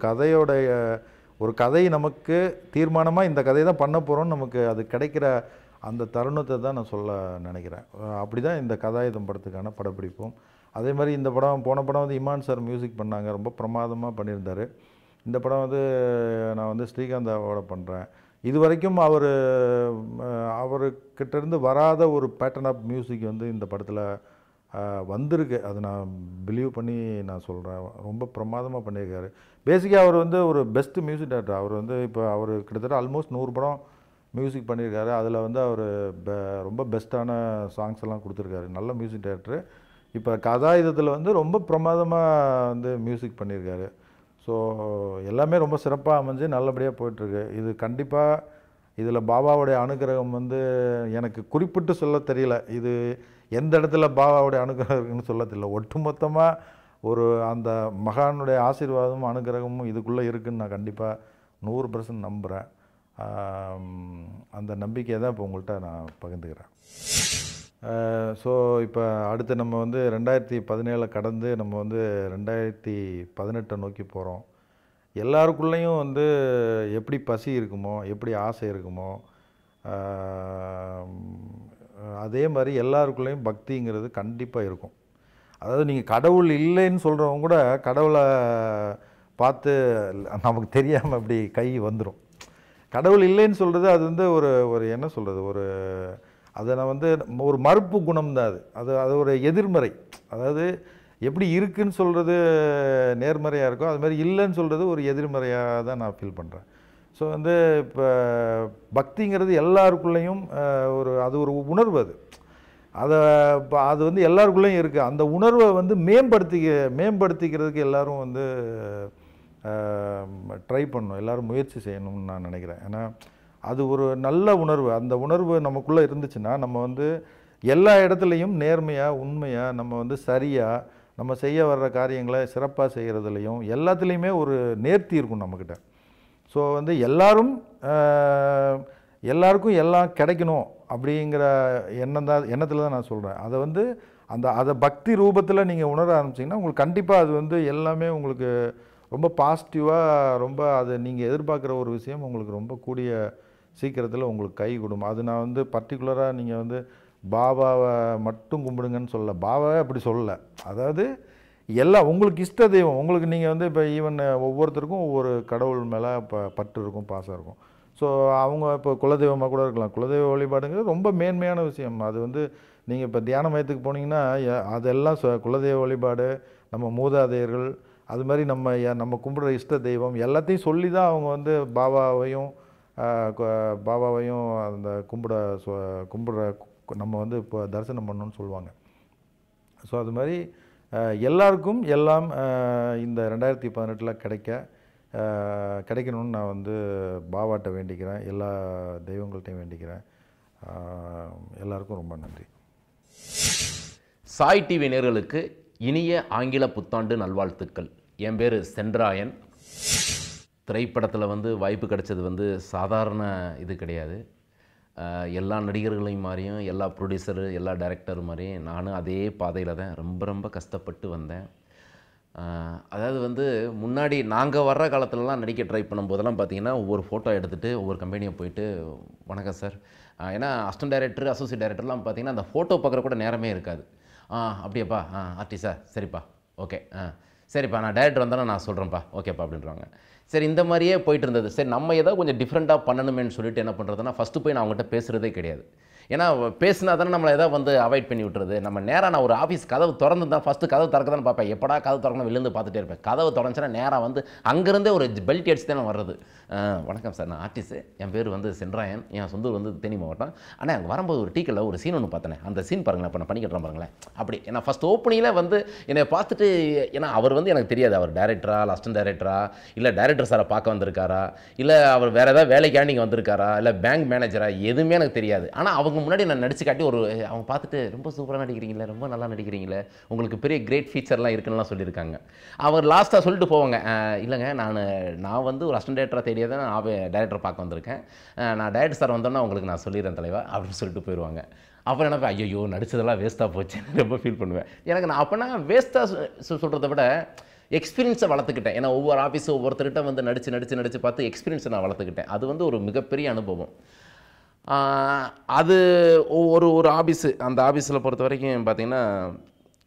கதை நமக்கு தீர்மானமாக இந்த கதை தான் பண்ண போகிறோம்னு நமக்கு அது கிடைக்கிற அந்த தருணத்தை தான் நான் சொல்ல நினைக்கிறேன். அப்படி தான் இந்த கதாயுதம் படத்துக்கான படப்பிடிப்பும். அதே மாதிரி இந்த படம் போன படம் வந்து இமான் சார் மியூசிக் பண்ணாங்க, ரொம்ப பிரமாதமாக பண்ணியிருந்தார். இந்த படம் வந்து நான் வந்து ஸ்ரீகாந்தாவோட பண்ணுறேன். இது வரைக்கும் அவர்கிட்டேருந்து வராத ஒரு பேட்டர்ன் ஆஃப் மியூசிக் வந்து இந்த படத்தில் வந்திருக்கு. அது நான் பிலீவ் பண்ணி நான் சொல்கிறேன். ரொம்ப பிரமாதமாக பண்ணியிருக்காரு. பேசிக்காக அவர் வந்து ஒரு பெஸ்ட்டு மியூசிக் டைரக்டர். அவர் வந்து இப்போ அவர் கிட்டத்தட்ட ஆல்மோஸ்ட் 100 படம் மியூசிக் பண்ணியிருக்காரு. அதில் வந்து அவர் ரொம்ப பெஸ்ட்டான சாங்ஸ் எல்லாம் கொடுத்துருக்காரு. நல்ல மியூசிக் டைரக்டரு. இப்போ கதாயுதத்தில் வந்து ரொம்ப பிரமாதமாக வந்து மியூசிக் பண்ணியிருக்காரு. ஸோ எல்லாமே ரொம்ப சிறப்பாக அமைஞ்சு நல்லபடியாக போயிட்டுருக்கு. இது கண்டிப்பாக இதில் பாபாவுடைய அனுகிரகம் வந்து எனக்கு குறிப்பிட்டு சொல்ல தெரியல. இது எந்த இடத்துல பாபாவுடைய அனுகிரகம் இருக்குன்னு சொல்ல தெரியல. ஒட்டுமொத்தமாக ஒரு அந்த மகானுடைய ஆசீர்வாதமும் அனுகிரகமும் இதுக்குள்ளே இருக்குதுன்னு நான் கண்டிப்பாக 100% நம்புகிறேன். அந்த நம்பிக்கையை தான் இப்போ உங்கள்கிட்ட நான் பகிர்ந்துக்கிறேன். ஸோ இப்போ அடுத்து நம்ம வந்து 2017 கடந்து நம்ம வந்து 2018 நோக்கி போகிறோம். எல்லாருக்குள்ளேயும் வந்து எப்படி பசி இருக்குமோ, எப்படி ஆசை இருக்குமோ, அதே மாதிரி எல்லாருக்குள்ளேயும் பக்திங்கிறது கண்டிப்பாக இருக்கும். அதாவது நீங்கள் கடவுள் இல்லைன்னு சொல்கிறவங்க கூட கடவுளை பார்த்து நமக்கு தெரியாமல் அப்படி கை வந்துடும். கடவுள் இல்லைன்னு சொல்கிறது அது வந்து ஒரு என்ன சொல்கிறது, அதை நான் வந்து ஒரு மறுப்பு குணம் தான் அது ஒரு எதிர்மறை. அதாவது எப்படி இருக்குன்னு சொல்கிறது நேர்மறையாக இருக்கும், அது மாதிரி இல்லைன்னு சொல்கிறது ஒரு எதிர்மறையாக தான் நான் ஃபீல் பண்ணுறேன். ஸோ வந்து இப்போ பக்திங்கிறது எல்லாருக்குள்ளேயும் அது ஒரு உணர்வு. அது வந்து எல்லாருக்குள்ளேயும் இருக்குது. அந்த உணர்வை வந்து மேம்படுத்திக்கிறதுக்கு எல்லோரும் வந்து ட்ரை பண்ணணும், எல்லோரும் முயற்சி செய்யணும்னு நான் நினைக்கிறேன். ஏன்னா அது ஒரு நல்ல உணர்வு. அந்த உணர்வு நமக்குள்ளே இருந்துச்சுன்னா நம்ம வந்து எல்லா இடத்துலையும் நேர்மையாக உண்மையாக நம்ம வந்து சரியாக நம்ம செய்ய வர்ற காரியங்களை சிறப்பாக செய்கிறதுலையும் எல்லாத்துலேயுமே ஒரு நேர்த்தி இருக்கும் நம்மக்கிட்ட. ஸோ வந்து எல்லாருக்கும் எல்லாம் கிடைக்கணும் அப்படிங்கிற எண்ணத்தில் தான் நான் சொல்கிறேன். அதை வந்து அதை பக்தி ரூபத்தில் நீங்கள் உணர ஆரம்பிச்சிங்கன்னா உங்களுக்கு கண்டிப்பாக அது வந்து எல்லாமே உங்களுக்கு ரொம்ப பாசிட்டிவாக, ரொம்ப அது நீங்கள் எதிர்பார்க்குற ஒரு விஷயம் உங்களுக்கு ரொம்ப கூடிய சீக்கிரத்தில் உங்களுக்கு கை கொடுக்கும். அது நான் வந்து பர்டிகுலராக நீங்கள் வந்து பாபாவை மட்டும் கும்பிடுங்கன்னு சொல்லலை, பாபாவே அப்படி சொல்லலை. அதாவது உங்களுக்கு இஷ்ட தெய்வம், உங்களுக்கு நீங்கள் வந்து இப்போ ஈவன் ஒவ்வொருத்தருக்கும் ஒவ்வொரு கடவுள் மேலே பற்று இருக்கும், பாசம் இருக்கும். ஸோ அவங்க இப்போ குலதெய்வமாக கூட இருக்கலாம். குலதெய்வ வழிபாடுங்கிறது ரொம்ப மேன்மையான விஷயம். அது வந்து நீங்கள் இப்போ தியான மையத்துக்கு போனீங்கன்னா அதெல்லாம் குலதெய்வ வழிபாடு, நம்ம மூதாதையர்கள், அது மாதிரி நம்ம கும்பிடுற இஷ்ட தெய்வம் எல்லாத்தையும் சொல்லி தான் அவங்க வந்து பாபாவையும் அந்த கும்பிடுற நம்ம வந்து இப்போ தரிசனம் பண்ணணும்னு சொல்லுவாங்க. ஸோ அது மாதிரி எல்லாருக்கும் எல்லாம் இந்த 2018 கிடைக்கணும்னு நான் வந்து பாபாட்ட வேண்டிக்கிறேன், எல்லா தெய்வங்கள்ட்டையும் வேண்டிக்கிறேன். எல்லாருக்கும் ரொம்ப நன்றி. சாய் டிவி நேயர்களுக்கு இனிய ஆங்கில புத்தாண்டு நல்வாழ்த்துக்கள். என் பேர் சென்றாயன். திரைப்படத்தில் வந்து வாய்ப்பு கிடைச்சது வந்து சாதாரண இது கிடையாது. எல்லா நடிகர்களையும் மாதிரியும், எல்லா ப்ரொடியூசரு, எல்லா டைரக்டர் மாதிரியும் நானும் அதே பாதையில் தான் ரொம்ப கஷ்டப்பட்டு வந்தேன். அதாவது வந்து முன்னாடி நாங்கள் வர்ற காலத்துலலாம் நடிக்க ட்ரை பண்ணும்போதெல்லாம் பார்த்திங்கன்னா ஒவ்வொரு ஃபோட்டோ எடுத்துகிட்டு ஒவ்வொரு கம்பெனியை போயிட்டு வணக்கம் சார், ஏன்னா அசிஸ்டன்ட் டைரக்டர், அசோசியேட் டைரக்டர்லாம் பார்த்திங்கன்னா அந்த ஃபோட்டோ பார்க்குற கூட நேரமே இருக்காது. அப்படியாப்பா, ஆர்டிஸ்டா, சரிப்பா, ஓகே, சரிப்பா, நான் டைரக்டர் வந்தாலும் நான் சொல்கிறேன்ப்பா, ஓகேப்பா அப்படின்றாங்க. சரி, இந்த மாதிரியே போயிட்டு இருந்தது. சரி, நம்ம ஏதாவது கொஞ்சம் டிஃப்ரெண்ட்டாக பண்ணணுமேன்னு சொல்லிட்டு என்ன பண்ணுறதுன்னா ஃபஸ்ட்டு போய் நான் அவங்ககிட்ட பேசுகிறதே கிடையாது. ஏன்னா பேசினா தானே நம்மளை எதாவது வந்து அவாய்ட் பண்ணி விட்டுறது. நம்ம நேராக நான் ஒரு ஆஃபீஸ் கதவு திறந்து தான் ஃபஸ்ட்டு கதவு திறக்க தான் பார்ப்பேன். எப்படா கதவு திறக்கணும் வெளிலேருந்து பார்த்துட்டே இருப்பேன். கதவு திறந்துச்சுன்னா நேராக வந்து அங்கேருந்தே ஒரு பெல்ட் அடிச்சு தான் வர்றது. வணக்கம் சார், நான் ஆர்டிஸ்ட்டு, என் பேர் வந்து சென்றாயன், என் சொந்த வந்து தேனி மாவட்டம். ஆனால் அங்கே வரும்போது ஒரு டீக்கல்ல ஒரு சீன் ஒன்று பார்த்தேன், அந்த சீன் பாருங்களேன், இப்போ நான் பண்ணிக்கிட்டேன் பாருங்களேன். அப்படி ஏன்னா ஃபஸ்ட் ஓப்பனிங்கில் வந்து என்னை பார்த்துட்டு, ஏன்னா அவர் வந்து எனக்கு தெரியாது அவர் டேரக்டரா, அசிஸ்டன்ட் டேரக்டரா, இல்லை டேரக்டர் சாரை பார்க்க வந்திருக்காரா, இல்லை அவர் வேறு ஏதாவது வேலைக்காக நீங்கள் வந்திருக்காரா, இல்லை பேங்க் மேனேஜரா, எதுவுமே எனக்கு தெரியாது. ஆனால் அவங்க முன்னாடி நான் நடிச்சு காட்டி அவங்க பார்த்துட்டு ரொம்ப சூப்பராக நடிக்கிறீங்களே, ரொம்ப நல்லா நடிக்கிறீங்களே, உங்களுக்கு பெரிய கிரேட் ஃபீச்சர்லாம் இருக்குன்னுலாம் சொல்லியிருக்காங்க. அவர் லாஸ்ட்டாக சொல்லிட்டு போவாங்க, இல்லைங்க நான் வந்து ஒரு அசிஸ்டன்ட் டேரக்டராக தெரியாத நான் டேரக்டர் பார்க்க வந்திருக்கேன், நான் டேரக்டர் சார் வந்தோன்னா உங்களுக்கு நான் சொல்லிடுறேன் தலைவா அப்படின்னு சொல்லிட்டு போயிடுவாங்க. அப்புறம் எனக்கு ஐயோ நடிச்சதெல்லாம் வேஸ்ட்டாக போச்சுன்னு ரொம்ப ஃபீல் பண்ணுவேன். எனக்கு நான் அப்போனா வேஸ்ட்டாக சொல்கிறத விட எக்ஸ்பீரியன்ஸை வளர்த்துக்கிட்டேன். ஏன்னா ஒவ்வொரு ஆஃபீஸும் ஒவ்வொருத்தர்கிட்ட வந்து நடித்து பார்த்து எக்ஸ்பீரியன்ஸை நான் வளர்த்துக்கிட்டேன். அது வந்து ஒரு மிகப்பெரிய அனுபவம். அது ஒரு ஒரு ஆஃபீஸு, அந்த ஆஃபீஸில் பொறுத்த வரைக்கும் பார்த்திங்கன்னா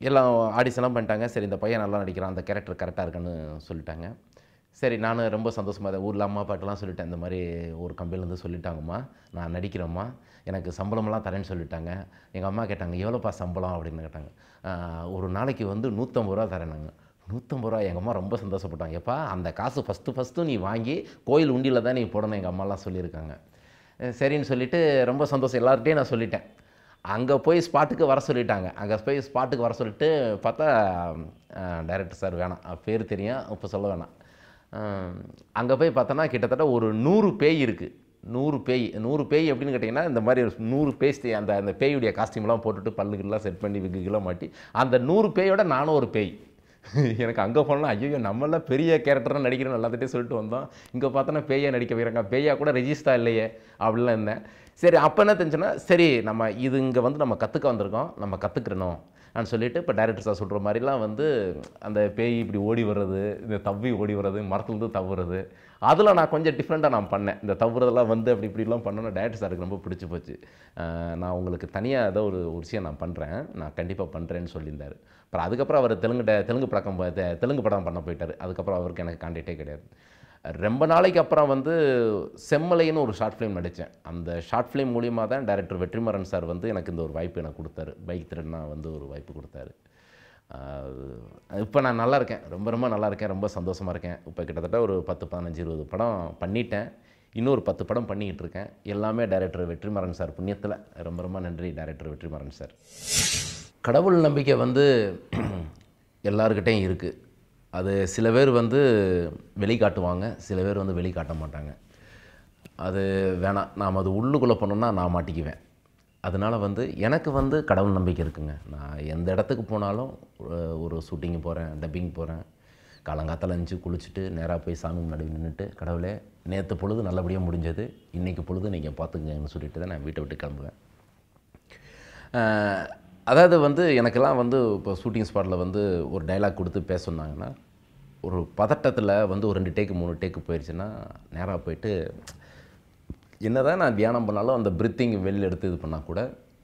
எல்லாம் ஆடிஷன்லாம் பண்ணிட்டாங்க. சரி இந்த பையன் நல்லா நடிக்கிறான், அந்த கேரக்டர் கரெக்டாக இருக்குன்னு சொல்லிட்டாங்க. சரி நானும் ரொம்ப சந்தோஷமாக இருந்தேன். ஊரில் அம்மா அப்பாட்டெல்லாம் சொல்லிட்டேன், இந்த மாதிரி ஒரு கம்பெனிலேருந்து சொல்லிட்டாங்கம்மா, நான் நடிக்கிறேம்மா, எனக்கு சம்பளமெல்லாம் தரேன்னு சொல்லிட்டாங்க. எங்கள் அம்மா கேட்டாங்க எவ்வளோப்பா சம்பளம் அப்படின்னு கேட்டாங்க. ஒரு நாளைக்கு வந்து 150 ரூபா தரேனாங்க. 150 ரூபா. எங்கள் அம்மா ரொம்ப சந்தோஷப்பட்டாங்க. எப்பா அந்த காசு ஃபஸ்ட்டு நீ வாங்கி கோயில் உண்டியில் தான் நீ போடணும், எங்கள் அம்மாலாம் சொல்லியிருக்காங்க. சரின்னு சொல்லிவிட்டு ரொம்ப சந்தோஷம், எல்லார்கிட்டையும் நான் சொல்லிட்டேன். அங்கே போய் ஸ்பாட்டுக்கு வர சொல்லிட்டாங்க. அங்கே போய் ஸ்பாட்டுக்கு வர சொல்லிட்டு பார்த்தா டைரக்டர் சார் வேணாம், பேர் தெரியும் இப்போ சொல்ல வேணாம். அங்கே போய் பார்த்தோன்னா கிட்டத்தட்ட ஒரு 100 பேய் இருக்குது. 100 பேய் எப்படின்னு கேட்டிங்கன்னா, இந்த மாதிரி 100 பேய் அந்த பேயுடைய காஸ்டியூம்லாம் போட்டுட்டு பல்லுக்கெல்லாம் செட் பண்ணி விக்குக்கெல்லாம் மாட்டி அந்த 100 பேயோட நானும் ஒரு பேய். எனக்கு அங்கே போனால் ஐயோ நம்மளாம் பெரிய கேரக்டராக நடிக்கிறேன்னு எல்லாத்திட்டையும் சொல்லிட்டு வந்தோம். இங்கே பார்த்தோன்னா பேயா நடிக்க வைக்கிறாங்க, பேயா கூட ரெஜிஸ்டர் இல்லையே அப்படிலாம் இருந்தேன். சரி அப்போ என்ன தெரிஞ்சுன்னா, சரி நம்ம இது இங்கே வந்து நம்ம கற்றுக்க வந்திருக்கோம், நம்ம கற்றுக்கிறணும் நான் சொல்லிவிட்டு இப்போ டைரக்டர் சார் சொல்கிற மாதிரிலாம் வந்து அந்த பேய் இப்படி ஓடி வர்றது, இந்த தவ்வி ஓடி வர்றது, மரத்துலேருந்து தவ்வுறது, அதில் நான் கொஞ்சம் டிஃப்ரெண்ட்டாக நான் பண்ணேன். இந்த தவ்வுறதெல்லாம் வந்து அப்படி இப்படிலாம் பண்ணோன்னா டைரக்டர் சாருக்கு ரொம்ப பிடிச்சி போச்சு. நான் உங்களுக்கு தனியாக ஏதோ ஒரு விஷயம் நான் பண்ணுறேன், நான் கண்டிப்பாக பண்ணுறேன்னு சொல்லியிருந்தார். அப்புறம் அதுக்கப்புறம் அவர் தெலுங்கு படம் பண்ண போயிட்டார். அதுக்கப்புறம் அவருக்கு எனக்கு கான்டாக்டே கிடையாது. ரொம்ப நாளைக்கு அப்புறம் வந்து செம்மலைன்னு ஒரு ஷார்ட் ஃபிலிம் நடித்தேன். அந்த ஷார்ட் ஃபிலிம் மூலியமாக தான் டைரக்டர் வெற்றிமாறன் சார் வந்து எனக்கு இந்த ஒரு வாய்ப்பு எனக்கு கொடுத்தாரு. பைக் திருடனா வந்து ஒரு வாய்ப்பு கொடுத்தாரு. இப்போ நான் நல்லா இருக்கேன், ரொம்ப ரொம்ப நல்லா இருக்கேன், ரொம்ப சந்தோஷமாக இருக்கேன். இப்போ கிட்டத்தட்ட ஒரு 10, 15, 20 படம் பண்ணிட்டேன். இன்னொரு 10 படம் பண்ணிக்கிட்டு இருக்கேன். எல்லாமே டைரக்டர் வெற்றிமாறன் சார் புண்ணியத்தில். ரொம்ப ரொம்ப நன்றி டைரக்டர் வெற்றிமாறன் சார். கடவுள் நம்பிக்கை வந்து எல்லாருக்கிட்டையும் இருக்குது. அது சில பேர் வந்து வெளிக்காட்டுவாங்க, சில பேர் வந்து வெளிக்காட்ட மாட்டாங்க. அது வேணாம், நாம் அது உள்ளுக்குள்ளே போனோம்னா நான் மாட்டிக்குவேன். அதனால் வந்து எனக்கு வந்து கடவுள் நம்பிக்கை இருக்குங்க. நான் எந்த இடத்துக்கு போனாலும், ஒரு ஷூட்டிங்கு போகிறேன், டப்பிங் போகிறேன், காலங்காத்தால எழுந்துச்சி குளிச்சுட்டு நேராக போய் சாமி முன்னாடி நின்றுட்டு, கடவுளே நேற்று பொழுது நல்லபடியாக முடிஞ்சது, இன்றைக்கி பொழுது நீங்கள் பார்த்துக்கங்கன்னு சொல்லிட்டு தான் நான் வீட்டை விட்டு கிளம்புவேன். அதாவது வந்து எனக்கெல்லாம் வந்து இப்போ ஷூட்டிங் ஸ்பாட்டில் வந்து ஒரு டைலாக் கொடுத்து பேச சொன்னாங்கன்னா, ஒரு பதட்டத்தில் வந்து ஒரு 2 டேக்கு 3 டேக்கு போயிடுச்சுன்னா நேராக போயிட்டு என்ன தான் நான் தியானம் பண்ணாலும் அந்த ப்ரீத்திங் வெளியில் எடுத்து இது பண்ணால் கூட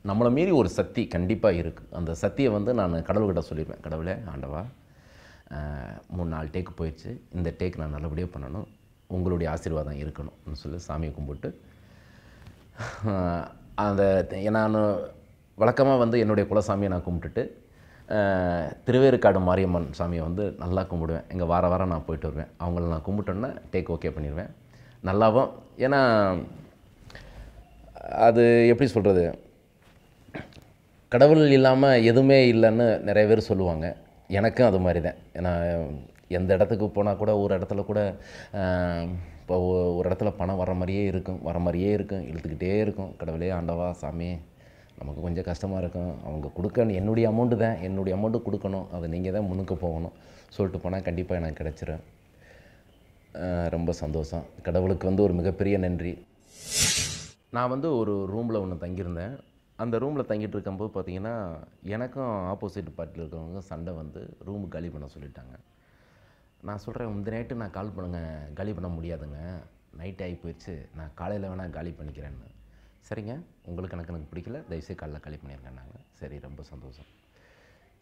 நம்மளை மீறி ஒரு சக்தி கண்டிப்பாக இருக்குது. அந்த சக்தியை வந்து நான் கடவுள்கிட்ட சொல்லிடுவேன், கடவுளே ஆண்டவா 3-4 டேக்கு போயிடுச்சு, இந்த டேக் நான் நல்லபடியாக பண்ணணும், உங்களுடைய ஆசீர்வாதம் இருக்கணும்னு சொல்லி சாமியை கும்பிட்டு அந்த நான் வழக்கமாக வந்து என்னுடைய குலசாமியை நான் கும்பிட்டுட்டு திருவேற்காடு மாரியம்மன் சாமியை வந்து நல்லா கும்பிடுவேன். எங்கள் வாரம் நான் போயிட்டு வருவேன். அவங்கள நான் கும்பிட்டோன்னா டேக் ஓகே பண்ணிடுவேன் நல்லாவும். ஏன்னா அது எப்படி சொல்கிறது, கடவுள் இல்லாமல் எதுவுமே இல்லைன்னு நிறைய பேர் சொல்லுவாங்க. எனக்கும் அது மாதிரி தான். ஏன்னா எந்த இடத்துக்கு போனால் கூட ஒரு இடத்துல கூட இப்போ ஒரு இடத்துல பணம் வர மாதிரியே இருக்கும், இழுத்துக்கிட்டே இருக்கும். கடவுளே ஆண்டவா சாமி நமக்கு கொஞ்சம் கஷ்டமாக இருக்கும், அவங்க கொடுக்கணும், என்னுடைய அமௌண்ட்டு கொடுக்கணும், அதை நீங்கள் தான் முன்னுக்கு போகணும் சொல்லிட்டு போனால் கண்டிப்பாக எனக்கு கிடச்சிரும். ரொம்ப சந்தோஷம். கடவுளுக்கு வந்து ஒரு மிகப்பெரிய நன்றி. நான் வந்து ஒரு ரூமில் ஒன்று தங்கியிருந்தேன். அந்த ரூமில் தங்கிட்டு இருக்கும்போது பார்த்திங்கன்னா, எனக்கும் ஆப்போசிட் பார்ட்டியில் இருக்கிறவங்க சண்டை வந்து ரூமு காலி பண்ண சொல்லிட்டாங்க. நான் சொல்கிறேன், இந்த நைட்டு நான் கால் பண்ணுங்க, காலி பண்ண முடியாதுங்க, நைட் ஆகி போயிடுச்சு, நான் காலையில் வேணால் காலி பண்ணிக்கிறேன்னு. சரிங்க, உங்களுக்கு எனக்கு பிடிக்கல, தயவுசெய்து காலைல காலி பண்ணியிருக்கேன்னாங்க. சரி ரொம்ப சந்தோஷம்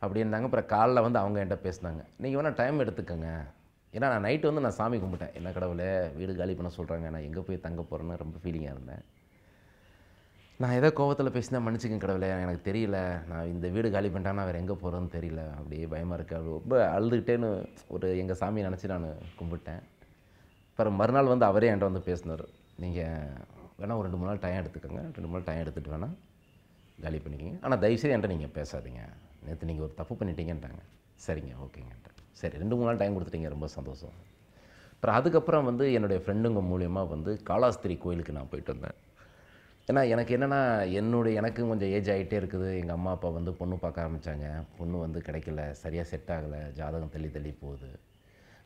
அப்படி இருந்தாங்க. அப்புறம் காலைல வந்து அவங்க என்கிட்ட பேசினாங்க, நீங்கள் வேணால் டைம் எடுத்துக்கோங்க, ஏன்னா நான் நைட்டு வந்து நான் சாமி கும்பிட்டேன். என்ன கடவுளே வீடு காலி பண்ண சொல்கிறாங்க, நான் எங்கே போய் தங்க போகிறேன்னு ரொம்ப ஃபீலிங்காக இருந்தேன். நான் ஏதோ கோவத்தில் பேசினா மன்னிச்சிக்கங்க கடவுளே, எனக்கு தெரியல, நான் இந்த வீடு காலி பண்ணிட்டான்னா வேறு எங்கே போகிறேன்னு தெரியல, அப்படியே பயமாக இருக்குது, அப்படி ரொம்ப அழுதுகிட்டேன்னு ஒரு எங்கள் சாமியை நினச்சி நான் கும்பிட்டேன். அப்புறம் மறுநாள் வந்து அவரே என்கிட்ட வந்து பேசினார், நீங்கள் வேணால் ஒரு 2-3 நாள் டைம் எடுத்துக்கோங்க, 2 நாள் டைம் எடுத்துகிட்டு வேணால் காலி பண்ணிக்கிங்க, ஆனால் தயவுசெய்து என்கிட்ட நீங்கள் பேசாதீங்க, நேற்று நீங்கள் ஒரு தப்பு பண்ணிட்டீங்கன்ட்டாங்க. சரிங்க ஓகேங்கன்ட்டேன். சரி 2-3 நாள் டைம் கொடுத்துட்டீங்க, ரொம்ப சந்தோஷம். அப்புறம் அதுக்கப்புறம் வந்து என்னுடைய ஃப்ரெண்டுங்க மூலியமாக வந்து காளாஸ்திரி கோயிலுக்கு நான் போயிட்டு வந்தேன். ஏன்னா எனக்கு என்னென்னா, எனக்கும் கொஞ்சம் ஏஜ் ஆகிட்டே இருக்குது. எங்கள் அம்மா அப்பா வந்து பொண்ணு பார்க்க ஆரம்பித்தாங்க, பொண்ணு வந்து கிடைக்கல, சரியாக செட் ஆகலை, ஜாதகம் தள்ளி போகுது.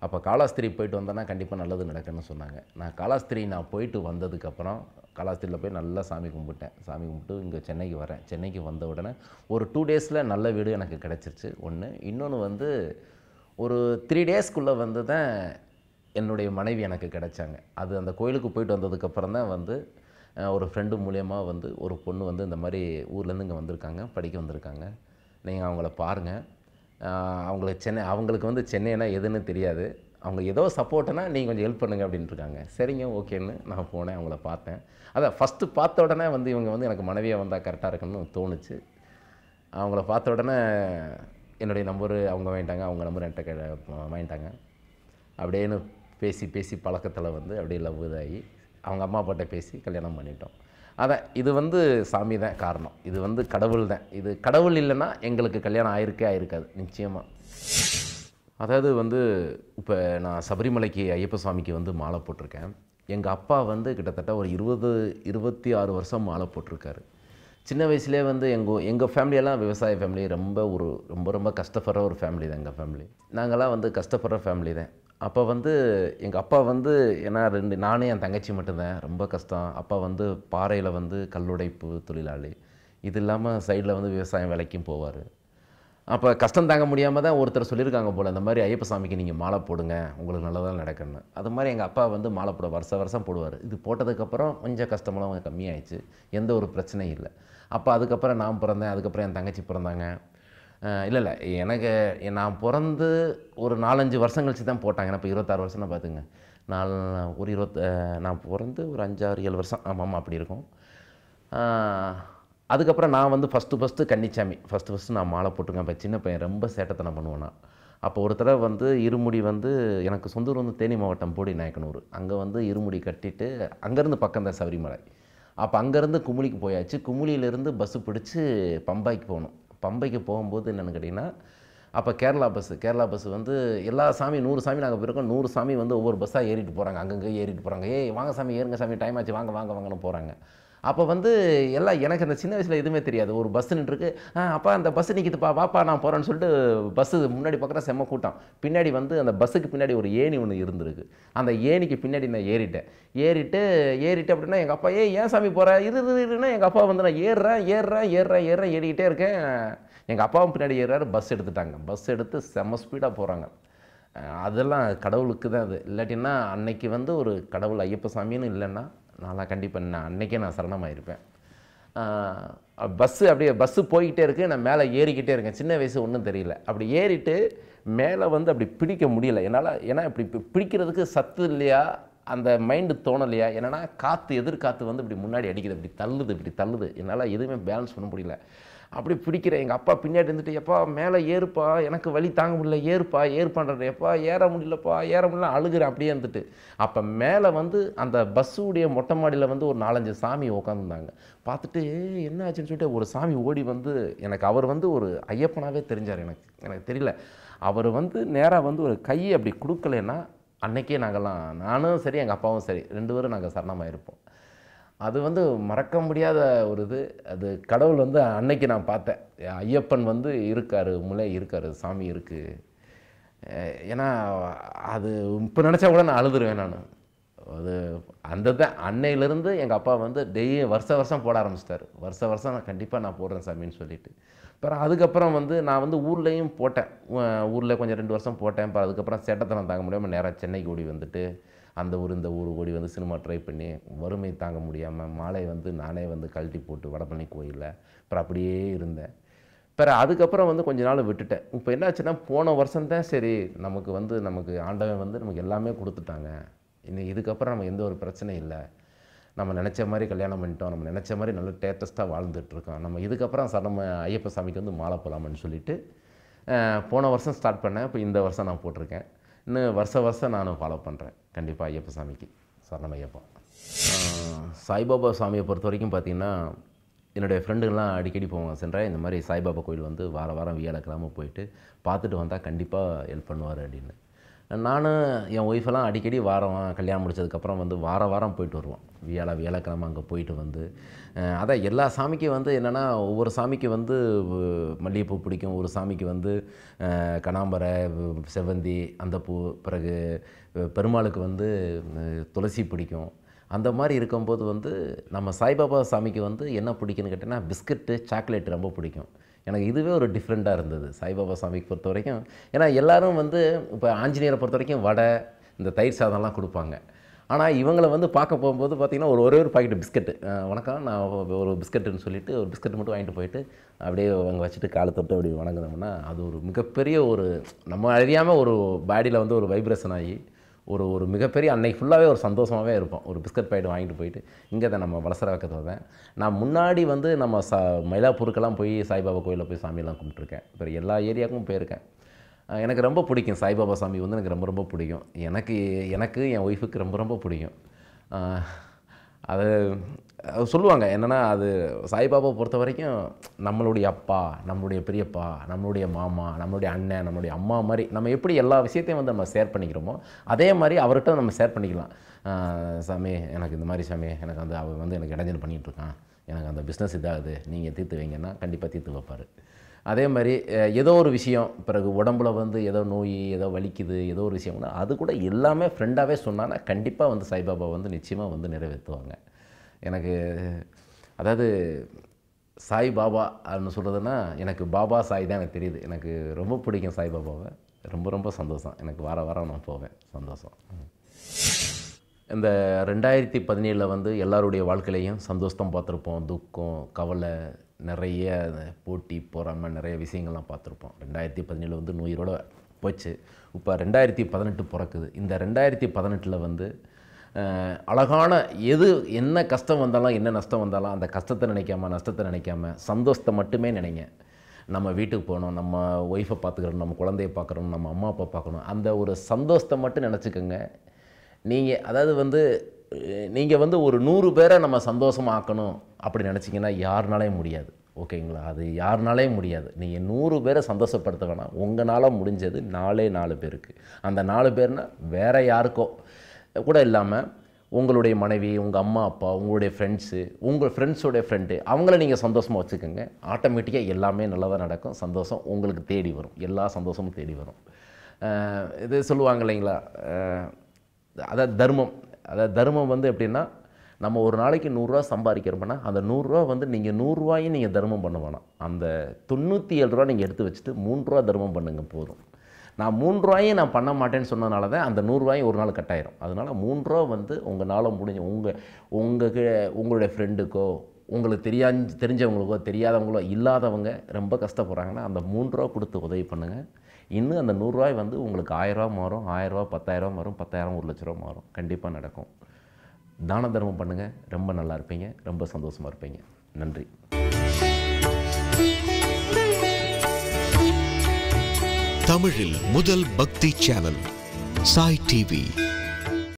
அப்போ காளாஸ்திரி போயிட்டு வந்தேன்னா கண்டிப்பாக நல்லது நடக்குன்னு சொன்னாங்க. நான் போயிட்டு வந்ததுக்கப்புறம் காளாஸ்திரியில் போய் நல்லா சாமி கும்பிட்டேன். சாமி கும்பிட்டு இங்கே சென்னைக்கு வரேன். சென்னைக்கு வந்த உடனே ஒரு 2 டேஸில் நல்ல வீடு எனக்கு கிடச்சிருச்சு ஒன்று. இன்னொன்று வந்து ஒரு 3 டேஸ்க்குள்ளே வந்து தான் என்னுடைய மனைவி எனக்கு கிடைச்சாங்க. அது அந்த கோயிலுக்கு போயிட்டு வந்ததுக்கப்புறம் தான் வந்து ஒரு ஃப்ரெண்டு மூலியமா வந்து ஒரு பொண்ணு வந்து இந்த மாதிரி ஊர்லேருந்து இங்கே வந்திருக்காங்க, படிக்க வந்திருக்காங்க. நீங்கள் அவங்கள பாருங்கள். அவங்களுக்கு வந்து சென்னைனா எதுன்னு தெரியாது. அவங்க ஏதோ சப்போர்ட்டுனா நீங்கள் கொஞ்சம் ஹெல்ப் பண்ணுங்க அப்படின்ட்டுருக்காங்க. சரிங்க ஓகேன்னு நான் போனேன், அவங்கள பார்த்தேன். அதான் ஃபஸ்ட்டு பார்த்த உடனே வந்து இவங்க வந்து எனக்கு மனைவியாக வந்தால் கரெக்டாக இருக்குன்னு தோணுச்சு. அவங்கள பார்த்த உடனே என்னுடைய நம்பரு அவங்க வாங்கிட்டாங்க, அவங்க நம்பர் என்கிட்ட வாங்கிட்டாங்க. அப்படியேன்னு பேசி பேசி பழக்கத்தில் வந்து அப்படியே லவ் இதாகி அவங்க அம்மா அப்பாட்ட பேசி கல்யாணம் பண்ணிட்டோம். அதான் இது வந்து சாமி தான் காரணம். இது வந்து கடவுள் தான். இது கடவுள் இல்லைன்னா எங்களுக்கு கல்யாணம் ஆயிருக்காது நிச்சயமாக. அதாவது வந்து இப்போ நான் சபரிமலைக்கு ஐயப்ப சுவாமிக்கு வந்து மாலை போட்டிருக்கேன். எங்கள் அப்பா வந்து கிட்டத்தட்ட ஒரு 26 வருஷம் மாலை போட்டிருக்காரு. சின்ன வயசுலேயே வந்து எங்கள் ஃபேமிலியெல்லாம் விவசாய ஃபேமிலி, ரொம்ப கஷ்டப்படுற ஒரு ஃபேமிலி தான் எங்கள் ஃபேமிலி. நாங்கள்லாம் வந்து கஷ்டப்படுற ஃபேமிலி தான். அப்போ வந்து எங்கள் அப்பா வந்து ஏன்னா நானே என் தங்கச்சி மட்டும்தான், ரொம்ப கஷ்டம். அப்பா வந்து பாறையில் வந்து கல்லுடைப்பு தொழிலாளி. இது இல்லாமல் சைடில் வந்து விவசாயம் வேலைக்கும் போவார். அப்போ கஷ்டம் தாங்க முடியாமல் தான் ஒருத்தர் சொல்லியிருக்காங்க போல், இந்த மாதிரி ஐயப்ப சாமிக்கு நீங்கள் மாலை போடுங்க, உங்களுக்கு நல்லதாக நடக்கணும்னு. அது மாதிரி எங்கள் அப்பா வந்து மாலை போட வருஷம் போடுவார். இது போட்டதுக்கப்புறம் கொஞ்சம் கஷ்டமெல்லாம் கம்மியாயிடுச்சு, எந்த ஒரு பிரச்சனையும் இல்லை. அப்போ அதுக்கப்புறம் நான் பிறந்தேன், அதுக்கப்புறம் என் தங்கச்சி பிறந்தாங்க. இல்லை எனக்கு நான் பிறந்து ஒரு 4-5 வருஷம் கழிச்சு தான் போட்டாங்க. ஏன்னா இப்போ 26 வருஷம்னா பார்த்துங்க. நான் பிறந்து ஒரு 5-6-7 வருஷம் ஆமாம் அப்படி இருக்கும். அதுக்கப்புறம் நான் வந்து ஃபஸ்ட்டு கன்னிச்சாமி ஃபஸ்ட்டு நான் மாலை போட்டிருக்கேன். இப்போ சின்ன பையன் ரொம்ப சேட்டத்தனம் பண்ணுவேன் நான். அப்போ ஒரு தடவை வந்து இருமுடி வந்து எனக்கு சொந்த ஊர் வந்து தேனி மாவட்டம் போடி நாயக்கனூர். அங்கே வந்து இருமுடி கட்டிட்டு அங்கேருந்து பக்கம் தான் சபரிமலை. அப்போ அங்கேருந்து குமுளிக்கு போயாச்சு. குமுளியிலேருந்து பஸ்ஸு பிடிச்சி பம்பாய்க்கு போகணும். பம்பைக்கு போகும்போது என்னென்னு கேட்டிங்கன்னா, அப்போ கேரளா பஸ்ஸு வந்து எல்லா சாமி 100 சாமி நாங்கள் போயிருக்கோம். 100 சாமி வந்து ஒவ்வொரு பஸ்ஸாக ஏறிட்டு போகிறாங்க, அங்கங்கே ஏறிட்டு போகிறாங்க. வாங்க சாமி ஏறுங்க சாமி, டைம் ஆச்சு, வாங்கன்னு போகிறாங்க. அப்போ வந்து எல்லாம் எனக்கு அந்த சின்ன வயசில் எதுவுமே தெரியாது. ஒரு பஸ்ஸு நின்றுருக்கு, அப்பா அந்த பஸ்ஸு நிற்கிதுப்பா, வாப்பா நான் போகிறேன்னு சொல்லிட்டு பஸ்ஸு முன்னாடி பக்கம் செம்ம கூட்டம். பின்னாடி வந்து அந்த பஸ்ஸுக்கு பின்னாடி ஒரு ஏணி ஒன்று இருந்திருக்கு. அந்த ஏணிக்கு பின்னாடி நான் ஏறிட்டு அப்படின்னா எங்கள் அப்பா ஏன் சாமி போகிற இதுன்னா எங்கள் அப்பா வந்து நான் ஏறுறேன் ஏறிக்கிட்டே இருக்கேன். எங்கள் அப்பாவும் பின்னாடி ஏறுறாரு. பஸ் எடுத்துட்டாங்க. பஸ் எடுத்து செம்ம ஸ்பீடாக போகிறாங்க. அதெல்லாம் கடவுளுக்கு தான் அது. இல்லாட்டின்னா அன்னைக்கு வந்து ஒரு கடவுள் ஐயப்ப சாமின்னு இல்லைன்னா நான்லாம் கண்டிப்பாக அன்றைக்கே நான் சரணமாயிருப்பேன். பஸ்ஸு போய்கிட்டே இருக்குது, நான் மேலே ஏறிக்கிட்டே இருக்கேன். சின்ன வயசு ஒன்றும் தெரியல. அப்படி ஏறிட்டு மேலே வந்து அப்படி பிடிக்க முடியல என்னால். ஏன்னா இப்படி பிடிக்கிறதுக்கு சத்து இல்லையா, அந்த மைண்டு தோணலையா, என்னென்னா எதிர்காற்று வந்து இப்படி முன்னாடி அடிக்குது, இப்படி தள்ளுது. என்னால் எதுவுமே பேலன்ஸ் பண்ண முடியல. அப்படி பிடிக்கிறேன். எங்கள் அப்பா பின்னாடி இருந்துட்டு, எப்பா மேலே ஏறுப்பா, எனக்கு வலி தாங்க முடியல, ஏறுப்பான்ற எப்பா ஏற முடியல அழுகிறேன் அப்படியே இருந்துட்டு. அப்போ மேலே வந்து அந்த பஸ்ஸுடைய மொட்டை மாடியில் வந்து ஒரு 4-5 சாமி உட்காந்துருந்தாங்க. பார்த்துட்டு என்ன ஆச்சுன்னு சொல்லிட்டு ஒரு சாமி ஓடி வந்து எனக்கு அவர் வந்து ஒரு ஐயப்பனாகவே தெரிஞ்சார். எனக்கு தெரியல. அவர் வந்து நேராக வந்து ஒரு கையை அப்படி கொடுக்கலன்னா அன்னைக்கே நானும் சரி எங்கள் அப்பாவும் சரி 2 பேரும் நாங்கள் சரணமாயிருப்போம். அது வந்து மறக்க முடியாத ஒரு இது. அது கடவுள் வந்து அன்னைக்கு நான் பார்த்தேன். ஐயப்பன் வந்து இருக்காரு, சாமி இருக்குது. ஏன்னா அது இப்போ நினச்சா கூட நான் அழுதுருவேன் நான். அது தான் அன்னையிலேருந்து எங்கள் அப்பா வந்து வருஷம் போட ஆரம்பிச்சிட்டாரு. வருஷம் நான் கண்டிப்பாக போடுறேன் சாமின்னு சொல்லிட்டு. அப்புறம் அதுக்கப்புறம் வந்து நான் வந்து ஊர்லேயும் போட்டேன். ஊரில் கொஞ்சம் 2 வருஷம் போட்டேன். அப்புறம் அதுக்கப்புறம் சேட்டத்தனம் தாங்க முடியாமல் நேராக சென்னைக்கு ஓடி வந்துட்டு அந்த ஊர் இந்த ஊர் ஓடி வந்து சினிமா ட்ரை பண்ணி வறுமை தாங்க முடியாமல் மாலை வந்து நானே வந்து கழட்டி போட்டு வடபழனி கோயிலில் அப்புறம் அப்படியே இருந்தேன். அப்புறம் அதுக்கப்புறம் வந்து கொஞ்ச நாள் விட்டுட்டேன். இப்போ என்னாச்சுன்னா போன வருஷம்தான் சரி நமக்கு ஆண்டவன் வந்து நமக்கு எல்லாமே கொடுத்துட்டாங்க. இதுக்கப்புறம் நம்ம எந்த ஒரு பிரச்சனையும் இல்லை, நம்ம நினச்ச மாதிரி கல்யாணம் பண்ணிட்டோம், நம்ம நினச்ச மாதிரி நல்ல டேட்டஸ்ட்டாக வாழ்ந்துட்டுருக்கோம், நம்ம இதுக்கப்புறம் நம்ம ஐயப்ப சாமிக்கு வந்து மாலை போகலாமன்னு சொல்லிவிட்டு போன வருஷம் ஸ்டார்ட் பண்ணேன். இப்போ இந்த வருஷம் நான் போட்டிருக்கேன். இன்னும் வருஷம் நான் ஃபாலோ பண்ணுறேன் கண்டிப்பாக ஐயப்ப சாமிக்கு. சரணம் ஐயப்பா. சாய்பாபா சாமியை பொறுத்த வரைக்கும் பார்த்திங்கன்னா என்னுடைய ஃப்ரெண்டுங்கள்லாம் அடிக்கடி போவாங்க. சென்றால் இந்த மாதிரி சாய்பாபா கோயில் வந்து வாரம் வியாழக்கிழமை போயிட்டு பார்த்துட்டு வந்தால் கண்டிப்பாக ஹெல்ப் பண்ணுவார் அப்படின்னு. நானும் என் ஒய்ஃபெல்லாம் அடிக்கடி கல்யாணம் முடிச்சதுக்கப்புறம் வந்து வாரம் போயிட்டு வருவோம். வியாழக்கிழமை அங்கே போயிட்டு வந்து அதான் எல்லா சாமிக்கும் வந்து என்னென்னா ஒவ்வொரு சாமிக்கு வந்து மல்லிகைப்பூ பிடிக்கும், ஒரு சாமிக்கு வந்து கனாம்பரை, செவ்வந்தி, அந்த பூ, பிறகு பெருமாளுக்கு வந்து துளசி பிடிக்கும். அந்த மாதிரி இருக்கும்போது வந்து நம்ம சாய்பாபா சாமிக்கு வந்து என்ன பிடிக்குன்னு கேட்டிங்கன்னா பிஸ்கட்டு, சாக்லேட் ரொம்ப பிடிக்கும். எனக்கு இதுவே ஒரு டிஃப்ரெண்ட்டாக இருந்தது சாய்பாபா சாமிக்கு பொறுத்த வரைக்கும். ஏன்னா எல்லோரும் வந்து இப்போ ஆஞ்சநேயரை பொறுத்த வரைக்கும் வடை, இந்த தயிர் சாதம்லாம் கொடுப்பாங்க. ஆனால் இவங்களை வந்து பார்க்க போகும்போது பார்த்திங்கன்னா ஒரே ஒரு பாக்கெட் பிஸ்கெட்டு, வணக்கம் நான் ஒரு பிஸ்கெட்டுன்னு சொல்லிவிட்டு ஒரு பிஸ்கெட் மட்டும் வாங்கிட்டு போயிட்டு அப்படியே அங்கே வச்சுட்டு காலை தொட்டு அப்படி வணங்குனோம்னா அது ஒரு மிகப்பெரிய ஒரு நம்ம அறியாமல் ஒரு பாடியில் வந்து ஒரு வைப்ரேஷன் ஆகி ஒரு மிகப்பெரிய அன்னைக்கு ஃபுல்லாகவே ஒரு சந்தோஷமாகவே இருப்போம். ஒரு பிஸ்கட் பாக்கெட் வாங்கிட்டு போயிட்டு இங்கே தான் நம்ம வலசர வைக்கிறது தான். நான் முன்னாடி வந்து நம்ம மயிலாப்பூருக்கெல்லாம் போய் சாய்பாபா கோயிலில் போய் சாமியெல்லாம் கும்பிட்டுருக்கேன். இப்போ எல்லா ஏரியாவுக்கும் போயிருக்கேன். எனக்கு ரொம்ப பிடிக்கும் சாய்பாபா சாமி வந்து எனக்கு ரொம்ப ரொம்ப பிடிக்கும். எனக்கு என் ஒய்ஃபுக்கு ரொம்ப ரொம்ப பிடிக்கும். அது சொல்லுவாங்க என்னென்னா, அது சாய்பாபா பொறுத்த வரைக்கும் நம்மளுடைய அப்பா, நம்மளுடைய பெரியப்பா, நம்மளுடைய மாமா, நம்மளுடைய அண்ணன், நம்மளுடைய அம்மா மாதிரி நம்ம எப்படி எல்லா விஷயத்தையும் வந்து நம்ம ஷேர் பண்ணிக்கிறோமோ அதே மாதிரி அவர்கிட்ட நம்ம ஷேர் பண்ணிக்கலாம். சாமி எனக்கு இந்த மாதிரி சாமி எனக்கு அந்த அவர் வந்து எனக்கு இடைஞ்சல் பண்ணிகிட்ருக்கான், எனக்கு அந்த பிஸ்னஸ் இதாகுது, நீங்கள் தீர்த்து வைங்கன்னா கண்டிப்பாக தீர்த்து வைப்பார். அதே மாதிரி ஏதோ ஒரு விஷயம் பிறகு உடம்புல வந்து ஏதோ நோய், ஏதோ வலிக்குது, ஏதோ ஒரு விஷயம்னா அது கூட எல்லாமே ஃப்ரெண்டாகவே சொன்னான்னா கண்டிப்பாக வந்து சாய்பாபா வந்து நிச்சயமாக வந்து நிறைவேற்றுவாங்க. எனக்கு அதாவது சாய்பாபா அப்படின்னு சொல்கிறதுனா எனக்கு பாபா சாய் தான் எனக்கு தெரியுது. எனக்கு ரொம்ப பிடிக்கும் சாய்பாபாவை. ரொம்ப ரொம்ப சந்தோஷம். எனக்கு வாரம் நான் போவேன். சந்தோஷம். இந்த 2017 வந்து எல்லாருடைய வாழ்க்கையிலையும் சந்தோஷம் பார்த்துருப்போம், துக்கம், கவலை, நிறைய போட்டி பொறாமை நிறைய விஷயங்கள்லாம் பார்த்துருப்போம். 2017 வந்து நோயரோடு போச்சு. இப்போ 2018 பிறக்குது. இந்த 2018 வந்து அழகான என்ன கஷ்டம் வந்தாலும் என்ன நஷ்டம் வந்தாலும் அந்த கஷ்டத்தை நினைக்காம நஷ்டத்தை நினைக்காம சந்தோஷத்தை மட்டுமே நினைங்க. நம்ம வீட்டுக்கு போகணும், நம்ம ஒய்ஃபை பார்த்துக்கிறோம், நம்ம குழந்தைய பார்க்குறோம், நம்ம அம்மா அப்பா பார்க்கணும், அந்த ஒரு சந்தோஷத்தை மட்டும் நினச்சிக்கோங்க. நீங்கள் வந்து ஒரு 100 பேரை நம்ம சந்தோஷமாக்கணும் அப்படி நினச்சிங்கன்னா யாருனாலையும் முடியாது. ஓகேங்களா? அது யாருனாலையும் முடியாது. நீங்கள் 100 பேரை சந்தோஷப்படுத்த வேணாம். உங்களால் முடிஞ்சது 4 பேருக்கு. அந்த 4 பேர்னால் வேறு யாருக்கோ கூட இல்லாமல் உங்களுடைய மனைவி, உங்கள் அம்மா அப்பா, உங்களுடைய ஃப்ரெண்ட்ஸு, உங்கள் ஃப்ரெண்ட்ஸோடைய ஃப்ரெண்டு, அவங்கள நீங்கள் சந்தோஷமாக வச்சுக்கோங்க. ஆட்டோமேட்டிக்காக எல்லாமே நல்லதாக நடக்கும். சந்தோஷம் உங்களுக்கு தேடி வரும். எல்லா சந்தோஷமும் தேடி வரும். இது சொல்லுவாங்க இல்லைங்களா, அதாவது தர்மம் வந்து எப்படின்னா, நம்ம ஒரு நாளைக்கு 100 ரூபா சம்பாதிக்கிறோம்னா அந்த 100 ரூபா வந்து நீங்கள் 100 ரூபாயும் நீங்கள் தர்மம் பண்ண வேணாம். அந்த 97 ரூபா நீங்கள் எடுத்து வச்சுட்டு 3 ரூபா தர்மம் பண்ணுங்க போதும். நான் 3 ரூபாயும் நான் பண்ண மாட்டேன்னு சொன்னதுனால தான் அந்த 100 ரூபாயும் ஒரு நாள் கட்டாயிரும். அதனால் 3 ரூபா வந்து உங்களால் முடிஞ்ச உங்களுடைய ஃப்ரெண்டுக்கோ, உங்களுக்கு தெரிஞ்சவங்களுக்கோ, தெரியாதவங்களோ, இல்லாதவங்க ரொம்ப கஷ்டப்படுறாங்கன்னா அந்த 3 ரூபா கொடுத்து உதவி பண்ணுங்கள். இன்னும் அந்த 100 ரூபாய் வந்து உங்களுக்கு 1000 ரூபா மாறும், 1000 ரூபா 10,000 மாறும், 10,000 1 லட்ச ரூபா மாறும். கண்டிப்பாக நடக்கும். தான தர்மம் பண்ணுங்கள். ரொம்ப நல்லா இருப்பீங்க. ரொம்ப சந்தோஷமாக இருப்பீங்க. நன்றி. தமிழில் முதல் பக்தி சேனல் சாய் டிவி.